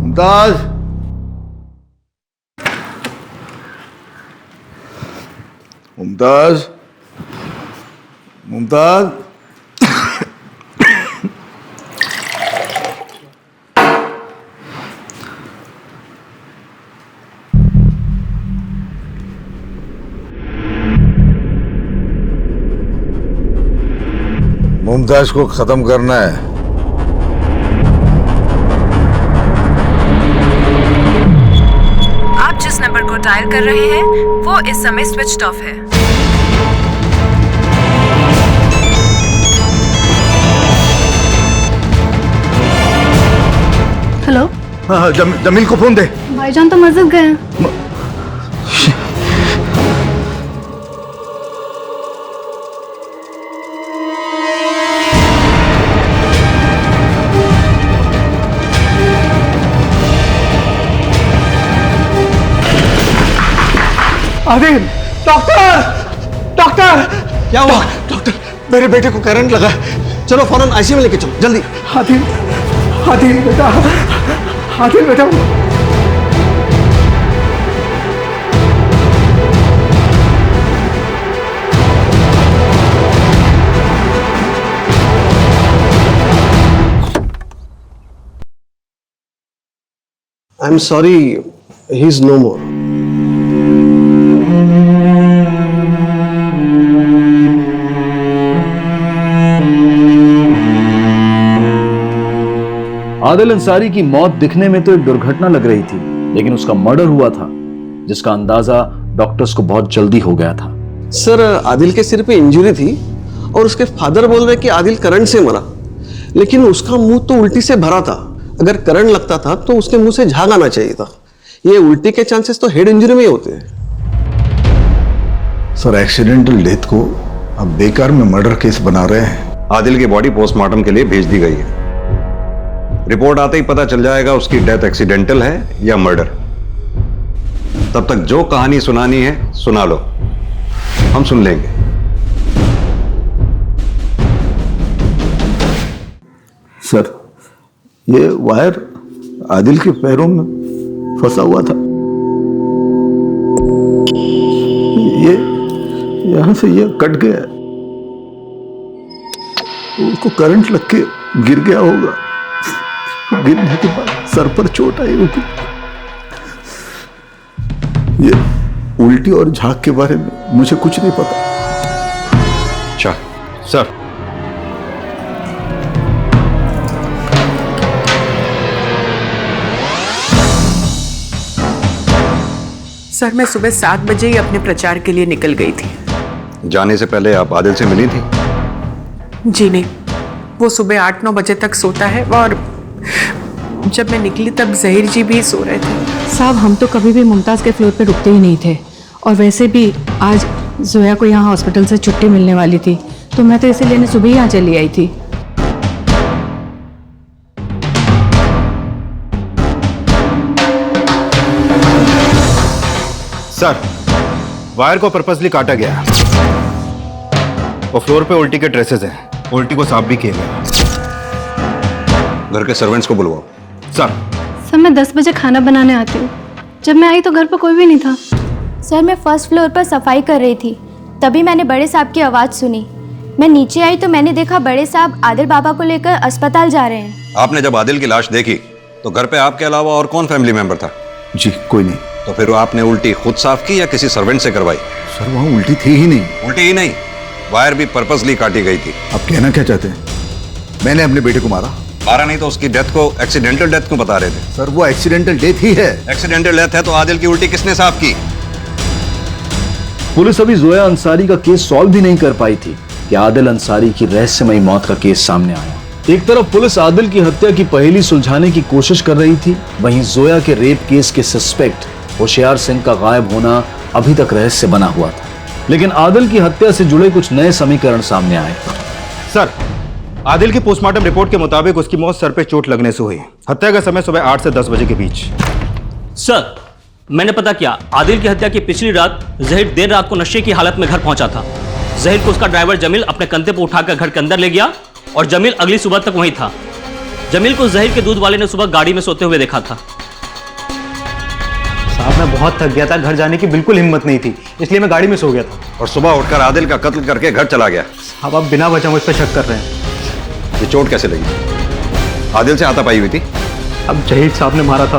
मुमताज, मुमताज, मुमताज। मुमताज को खत्म करना है। आप जिस नंबर को डायल कर रहे हैं वो इस समय स्विच्ड ऑफ है। हेलो। हाँ, जमील को फोन दे। भाईजान तो मस्जिद गए हैं। Adil, doctor, doctor. क्या हुआ? डॉक्टर, मेरे बेटे को करंट लगा। चलो फौरन आईसीयू में लेके चलो, जल्दी। आदिल, आदिल बेटा, आदिल बेटा। I am sorry, he is no more. Adil Ansari की मौत दिखने में तो एक दुर्घटना लग रही थी, लेकिन उसका मर्डर हुआ था, जिसका अंदाजा डॉक्टर्स को बहुत जल्दी हो गया था। सर, आदिल के सिर पे इंजरी थी और उसके फादर बोल रहे कि आदिल करंट से मरा, लेकिन उसका मुंह तो उल्टी से भरा था। अगर करंट लगता था तो उसके मुंह से झाग आना चाहिए था। ये उल्टी के चांसेस तो हेड इंजरी में ही होते हैं। सर, एक्सीडेंटल डेथ को अब बेकार में मर्डर केस बना रहे हैं। आदिल की बॉडी पोस्टमार्टम के लिए भेज दी गई है। रिपोर्ट आते ही पता चल जाएगा उसकी डेथ एक्सीडेंटल है या मर्डर। तब तक जो कहानी सुनानी है सुना लो, हम सुन लेंगे। सर, ये वायर आदिल के पैरों में फंसा हुआ था। यहां से ये कट गया है, उसको करंट लग के गिर गया होगा। गिरने के बाद सर पर चोट आई होगी। ये उल्टी और झाग के बारे में मुझे कुछ नहीं पता। अच्छा सर, सर मैं सुबह 7 बजे ही अपने प्रचार के लिए निकल गई थी। जाने से पहले आप आदिल से मिली थी? जी नहीं, वो सुबह 8-9 बजे तक सोता है और जब मैं निकली तब जहीर जी भी सो रहे थे। साहब हम तो कभी भी मुमताज के फ्लोर पे रुकते ही नहीं थे, और वैसे भी आज जोया को यहाँ हॉस्पिटल से छुट्टी मिलने वाली थी, तो मैं तो इसे लेने सुबह ही यहाँ चली आई थी। सर, वायर को पर्पसली काटा गया और फ्लोर पे उल्टी के ट्रेसेस हैं। उल्टी को साफ भी किया गया। घर के सर्वेंट्स को बुलवाओ। सर मैं 10 बजे खाना बनाने आती हूँ। जब मैं आई तो घर पर कोई भी नहीं था। सर मैं फर्स्ट फ्लोर पर सफाई कर रही थी, तभी मैंने बड़े साहब की आवाज़ सुनी। मैं नीचे आई तो मैंने देखा बड़े साहब आदिल बाबा को लेकर अस्पताल जा रहे हैं। आपने जब आदिल की लाश देखी तो घर पे आपके अलावा और कौन फैमिली मेंबर था? जी कोई नहीं। तो फिर आपने उल्टी खुद साफ की या किसी सर्वेंट से करवाई? सर वहां उल्टी थी ही नहीं। उल्टी ही नहीं, वायर भी पर्पसली काटी गई थी। आप कहना क्या चाहते हैं? मैंने अपने बेटे को मारा नहीं तो उसकी डेथ को एक्सीडेंटल डेथ क्यों बता रहे थे? सर वो एक्सीडेंटल डेथ ही है। एक्सीडेंटल डेथ है तो आदिल की उल्टी किसने साफ की? पुलिस अभी जोया अंसारी का केस सॉल्व भी नहीं कर पाई थी कि आदिल अंसारी की रहस्यमयी मौत का केस सामने आया। एक तरफ पुलिस आदिल की हत्या की पहेली सुलझाने की कोशिश कर रही थी, वहीं जोया के रेप केस के सस्पेक्ट होशियार सिंह का गायब होना अभी तक रहस्य बना हुआ था। लेकिन आदिल की हत्या से जुड़े कुछ नए समीकरण सामने आए। सर, आदिल की पोस्टमार्टम रिपोर्ट के मुताबिक उसकी मौत सर पे चोट लगने से हुई। हत्या का समय सुबह 8 से 10 बजे के बीच। सर मैंने पता किया, आदिल की हत्या की पिछली रात जहीर देर रात को नशे की हालत में घर पहुंचा था। जहीर को उसका ड्राइवर जमील अपने कंधे पर उठाकर घर के अंदर ले गया और जमील अगली सुबह तक वहीं था। जमील को जहीर के दूध वाले ने सुबह गाड़ी में सोते हुए देखा था। साहब मैं बहुत थक गया था, घर जाने की बिल्कुल हिम्मत नहीं थी, इसलिए मैं गाड़ी में सो गया था। और सुबह उठकर आदिल का कत्ल करके घर चला गया। साहब आप बिना वजह मुझ पर शक कर रहे हैं। ये चोट कैसे लगी? आदिल से हाथापाई हुई थी? अब जहीर साहब ने मारा था,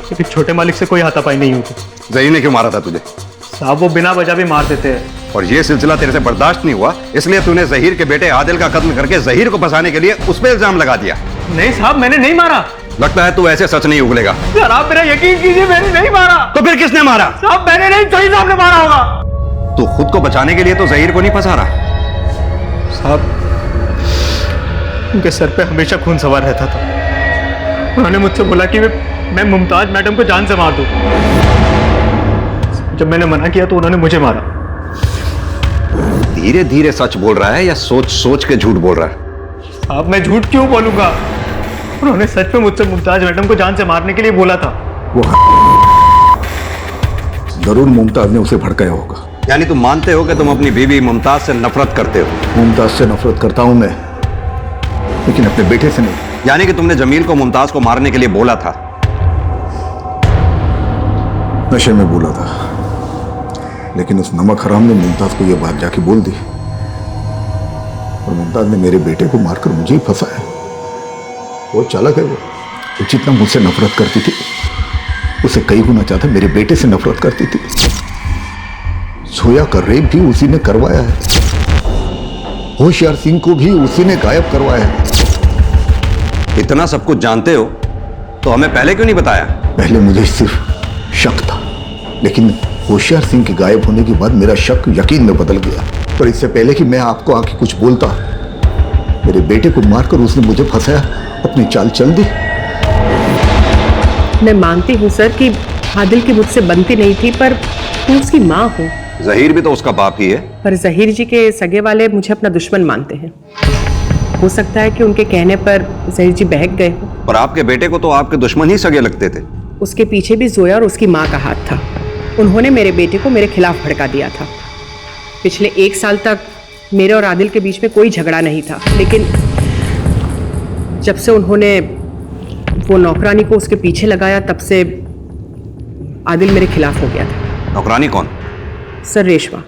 लेकिन छोटे मालिक से कोई हाथापाई नहीं हुई थी। जहीर ने क्यों मारा था तुझे? साहब वो बिना वजह भी मार देते हैं। और ये सिलसिला तेरे से बर्दाश्त नहीं हुआ, इसलिए तूने जहीर के बेटे आदिल का कत्ल करके जहीर को फंसाने के लिए उस पर इल्जाम लगा दिया। नहीं साहब मैंने नहीं मारा। लगता है तू ऐसे सच नहीं उगलेगा। सर आप मेरा यकीन कीजिए, मैंने नहीं मारा। तो फिर किसने मारा? साहब मैंने नहीं, जहीर साहब ने मारा होगा। तू खुद को बचाने के लिए तो जहीर को नहीं फंसा रहा। साहब उनके सर पे हमेशा खून सवार रहता था। उन्होंने मुझसे बोला कि मैं मुमताज मैडम को जान से मार दूं। जब मैंने मना किया तो उन्होंने मुझे मारा। धीरे धीरे सच बोल रहा है या सोच सोच के झूठ बोल रहा है? साहब मैं झूठ क्यों बोलूंगा? उन्होंने सच में मुझसे मुमताज मैडम को जान से मारने के लिए बोला था। वो जरूर मुमताज ने उसे भड़काया होगा। यानी तुम मानते हो कि तुम अपनी बीवी मुमताज से नफरत करते हो? मुमताज से नफरत करता हूं मैं, लेकिन अपने बेटे से नहीं। यानी कि तुमने जमील को मुमताज को मारने के लिए बोला था? नशे में बोला था, लेकिन उस नमक हराम ने मुमताज को यह बात जाके बोल दी और मुमताज ने मेरे बेटे को मारकर मुझे ही फंसाया। वो चालाक है। वो जितना मुझसे नफरत करती थी उसे कई गुना ज्यादा मेरे बेटे से नफरत करती थी। जोया का रेप भी उसी ने करवाया है। होशियार सिंह को भी उसी ने गायब करवाया है। इतना सब कुछ जानते हो तो हमें पहले क्यों नहीं बताया? पहले मुझे सिर्फ शक था, लेकिन होशियार सिंह के गायब होने के बाद मेरा शक यकीन में बदल गया। पर इससे पहले कि मैं आपको आके कुछ बोलता, मेरे बेटे को मारकर उसने मुझे फंसाया, अपनी चाल चल दी। मैं मानती हूँ सर कि आदिल की मुझसे बनती नहीं थी, पर मैं उसकी माँ हूँ। जहीर भी तो उसका बाप ही है। पर जहीर जी के सगे वाले मुझे अपना दुश्मन मानते हैं। हो सकता है कि उनके कहने पर जहीर जी बहक गए हो। पर आपके बेटे को तो आपके दुश्मन ही सगे लगते थे। उसके पीछे भी जोया और उसकी माँ का हाथ था। उन्होंने मेरे बेटे को मेरे खिलाफ भड़का दिया था। पिछले 1 साल तक मेरे और आदिल के बीच में कोई झगड़ा नहीं था, लेकिन जब से उन्होंने वो नौकरानी को उसके पीछे लगाया, तब से आदिल मेरे खिलाफ हो गया था। नौकरानी कौन? सर रेशमा।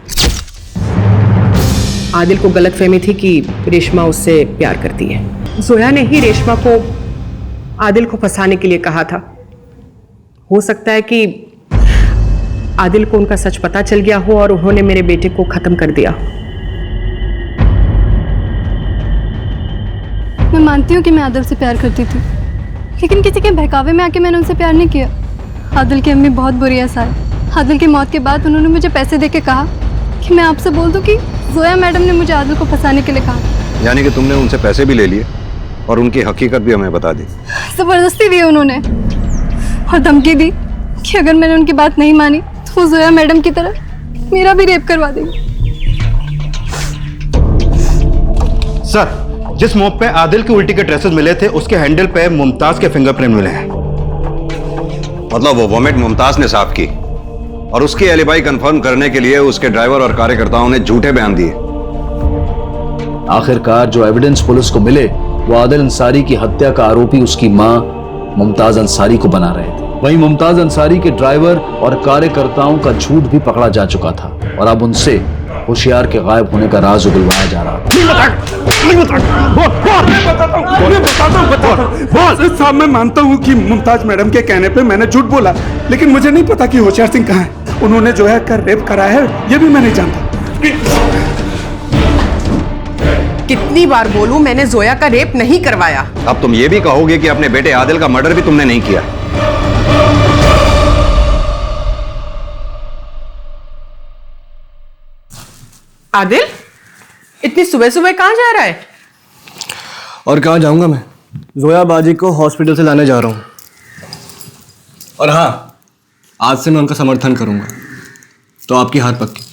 आदिल को गलतफहमी थी कि रेशमा उससे प्यार करती है। जोया ने ही रेशमा को आदिल को फंसाने के लिए कहा था। हो सकता है कि आदिल को उनका सच पता चल गया हो और उन्होंने मेरे बेटे को खत्म कर दिया। मैं मानती हूँ कि मैं आदिल से प्यार करती थी, लेकिन किसी के बहकावे में आके मैंने उनसे प्यार नहीं किया। आदिल की अम्मी बहुत बुरी है साहब। आदिल की मौत के बाद उन्होंने मुझे पैसे देके कहा कि मैं आपसे बोल दूं कि जोया मैडम ने मुझे आदिल को फंसाने के लिए कहा। यानी कि तुमने उनसे पैसे भी ले लिए और उनकी हकीकत भी हमें बता दी। जबरदस्ती दी उन्होंने और धमकी दी कि अगर मैंने उनकी बात नहीं मानी तो वो जोया मैडम की तरह मेरा भी रेप करवा देंगे। सर, जिस मोब पे आदिल के उल्टी के ड्रेसेस मिले थे उसके हैंडल पे मुमताज के फिंगरप्रिंट मिले हैं। मतलब वो वोमिट मुमताज ने साफ की और उसकी एलिबाई कंफर्म करने के लिए उसके ड्राइवर और कार्यकर्ताओं ने झूठे बयान दिए। आखिरकार जो एविडेंस पुलिस को मिले वो आदिल अंसारी की हत्या का आरोपी उसकी मां मुमताज अंसारी को बना रहे थे। वहीं मुमताज अंसारी के ड्राइवर और कार्यकर्ताओं का झूठ भी पकड़ा जा चुका था और अब उनसे होशियार के गायब होने का राज उगलवाया जा रहा था। मैं मानता हूँ कि मुमताज मैडम के कहने पे मैंने झूठ बोला, लेकिन मुझे नहीं पता कि होशियार सिंह कहाँ है। उन्होंने जोया का रेप कराया है ये भी मैं नहीं जानता। कितनी बार बोलूं, मैंने जोया का रेप नहीं करवाया। अब तुम ये भी कहोगे कि अपने बेटे आदिल का मर्डर भी तुमने नहीं किया। आदिल, इतनी सुबह सुबह कहाँ जा रहा है? और कहाँ जाऊंगा मैं? जोया बाजी को हॉस्पिटल से लाने जा रहा हूँ। और हाँ, आज से मैं उनका समर्थन करूंगा। तो आपकी हार पक्की।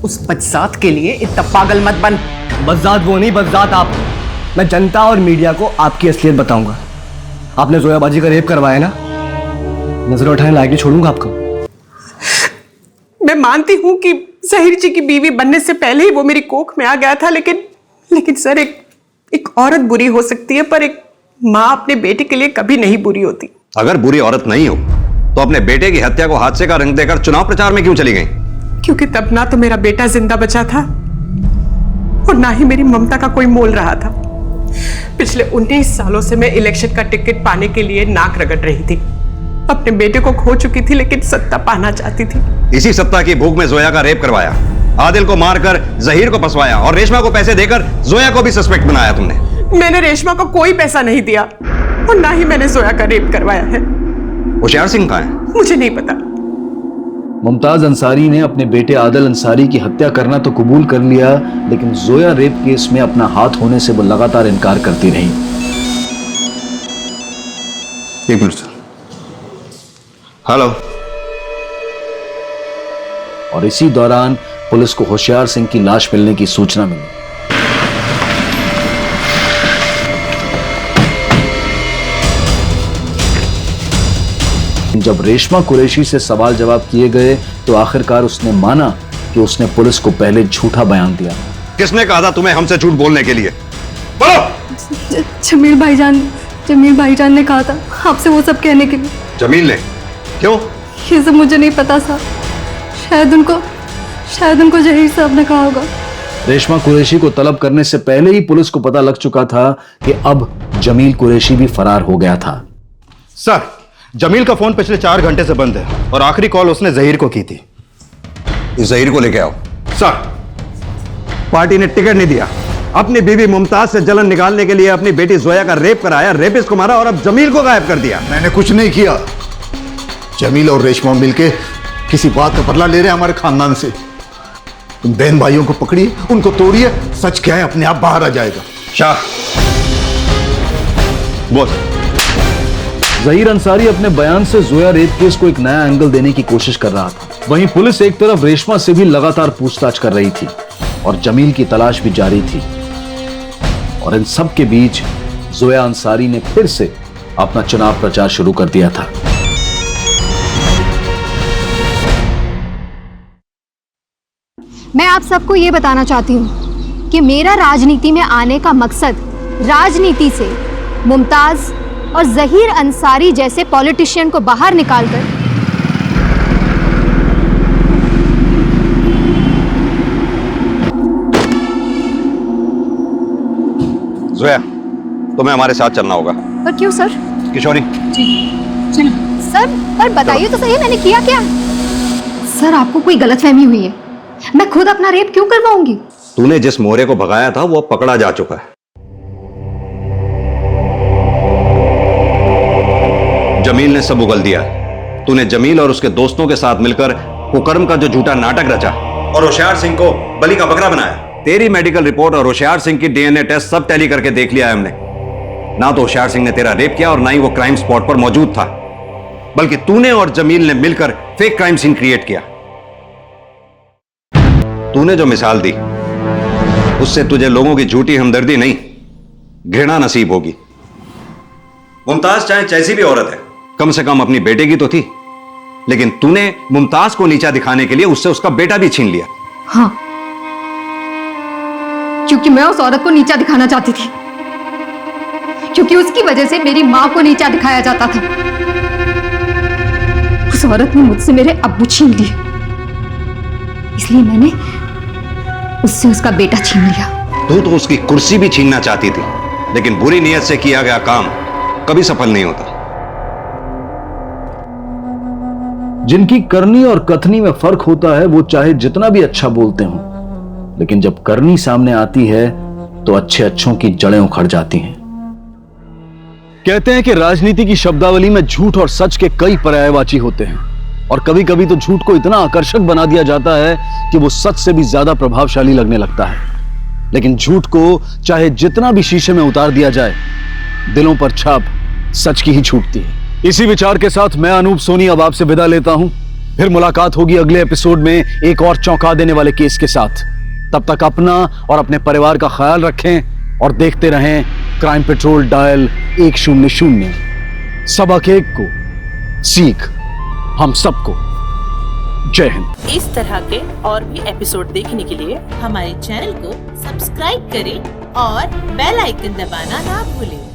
उस बदजात के लिए इतना पागल मत बन। बदजात वो नहीं, बदजात आप। मैं जनता और मीडिया को आपकी असलियत बताऊंगा। आपने जोया बाजी का रेप करवाया ना, नजर उठाने लायक नहीं छोड़ूंगा आपको। मैं मानती हूँ कि जहीर जी की बीवी बनने से पहले ही वो मेरी कोख में आ गया था, लेकिन सर, एक औरत बुरी हो सकती है पर एक माँ अपने बेटे के लिए कभी नहीं बुरी होती। अगर बुरी औरत नहीं हो तो अपने बेटे की हत्या को हादसे का रंग देकर चुनाव प्रचार में क्यों चली गई? क्योंकि तब ना तो मेरा बेटा जिंदा बचा था और ना ही मेरी ममता का कोई मोल रहा था। पिछले 19 सालों से मैं इलेक्शन का टिकट पाने के लिए नाक रगड़ रही थी। अपने बेटे को खो चुकी थी लेकिन सत्ता पाना चाहती थी। इसी सत्ता की भूख में जोया का रेप करवाया, आदिल को मारकर जहीर को फंसवाया और रेशमा को पैसे देकर जोया को भी सस्पेक्ट बनाया तुमने। मैंने रेशमा को कोई पैसा नहीं दिया और ना ही मैंने जोया का रेप करवाया है। होशियार सिंह कहाँ है? मुझे नहीं पता। मुमताज अंसारी ने अपने बेटे आदिल अंसारी की हत्या करना तो कबूल कर लिया, लेकिन जोया रेप केस में अपना हाथ होने से वो लगातार इनकार करती रही। एक मिनट सर। हेलो। और इसी दौरान पुलिस को होशियार सिंह की लाश मिलने की सूचना मिली। जब रेशमा कुरैशी से सवाल जवाब किए गए तो आखिरकार उसने माना कि उसने पुलिस को पहले झूठा बयान दिया। किसने कहा था तुम्हें हमसे झूठ बोलने के लिए? बोलो। जमील भाईजान ने कहा था आपसे वो सब कहने के लिए। जमील ने? क्यों? ये सब मुझे नहीं पता साहब। शायद उनको जहीर साहब ने कहा होगा। रेशमा कुरैशी को तलब करने से पहले ही पुलिस को पता लग चुका था कि अब जमील कुरैशी भी फरार हो गया था। सर, जमील का फोन पिछले 4 घंटे से बंद है और आखिरी कॉल उसने जहीर को की थी। इस जहीर को लेके आओ। सर, पार्टी ने टिकट नहीं दिया, अपनी बीवी मुमताज से जलन निकालने के लिए अपनी बेटी जोया का रेप कराया, रेपिस्ट को मारा और अब जमील को गायब कर दिया। मैंने कुछ नहीं किया। जमील और रेशमा मिलके किसी बात का बदला ले रहे हैं हमारे खानदान से। तुम बहन भाइयों को पकड़िए, उनको तोड़िए, सच क्या है अपने आप बाहर आ जाएगा। शाह बोल। जहीर अंसारी अपने बयान से जोया रेप केस को एक नया एंगल देने की कोशिश कर रहा था। वहीं पुलिस एक तरफ रेशमा से भी लगातार पूछताछ कर रही थी और जमील की तलाश भी जारी थी। और इन सब के बीच जोया अंसारी ने फिर से अपना चुनाव प्रचार शुरू कर दिया था। मैं आप सबको ये बताना चाहती हूँ कि मेरा राजनीति में आने का मकसद राजनीति से मुमताज और जहीर अंसारी जैसे पॉलिटिशियन को बाहर निकालकर जोया, तुम्हें हमारे साथ चलना होगा। पर क्यों सर? किशोरी जी चलो। सर पर बताइए तो सही मैंने किया क्या? सर आपको कोई गलतफहमी हुई है, मैं खुद अपना रेप क्यों करवाऊंगी? तूने जिस मोहरे को भगाया था वो अब पकड़ा जा चुका है। जमील ने सब उगल दिया। तूने जमील और उसके दोस्तों के साथ मिलकर कुकर्म का जो झूठा नाटक रचा और होशियार सिंह को बलि का बकरा बनाया। तेरी मेडिकल रिपोर्ट और होशियार सिंह की डीएनए टेस्ट सब टैली करके देख लिया है हमने। ना तो होशियार सिंह ने तेरा रेप किया और ना ही वो क्राइम स्पॉट पर मौजूद था, बल्कि तूने और जमील ने मिलकर फेक क्राइम सीन क्रिएट किया। तूने जो मिसाल दी उससे तुझे लोगों की झूठी हमदर्दी नहीं, घृणा नसीब होगी। मुमताज चाहे जैसी भी औरत है, कम से कम अपनी बेटे की तो थी, लेकिन तूने मुमताज को नीचा दिखाने के लिए उससे उसका बेटा भी छीन लिया। हाँ, क्योंकि मैं उस औरत को नीचा दिखाना चाहती थी, क्योंकि उसकी वजह से मेरी मां को नीचा दिखाया जाता था। उस औरत ने मुझसे मेरे अब्बू छीन लिए, इसलिए मैंने उससे उसका बेटा छीन लिया। तू तो उसकी कुर्सी भी छीनना चाहती थी, लेकिन बुरी नीयत से किया गया काम कभी सफल नहीं होता। जिनकी करनी और कथनी में फर्क होता है वो चाहे जितना भी अच्छा बोलते हों, लेकिन जब करनी सामने आती है तो अच्छे अच्छों की जड़ें उखड़ जाती हैं। कहते हैं कि राजनीति की शब्दावली में झूठ और सच के कई पर्यायवाची होते हैं, और कभी कभी तो झूठ को इतना आकर्षक बना दिया जाता है कि वो सच से भी ज्यादा प्रभावशाली लगने लगता है। लेकिन झूठ को चाहे जितना भी शीशे में उतार दिया जाए, दिलों पर छाप सच की ही छूटती है। इसी विचार के साथ मैं अनूप सोनी अब आपसे विदा लेता हूं। फिर मुलाकात होगी अगले एपिसोड में एक और चौंका देने वाले केस के साथ। तब तक अपना और अपने परिवार का ख्याल रखें और देखते रहें क्राइम पेट्रोल डायल 100। सबक एक को सीख हम सबको। जय हिंद। इस तरह के और भी एपिसोड देखने के लिए हमारे चैनल को सब्सक्राइब करें और बेल आइकन दबाना ना भूलें।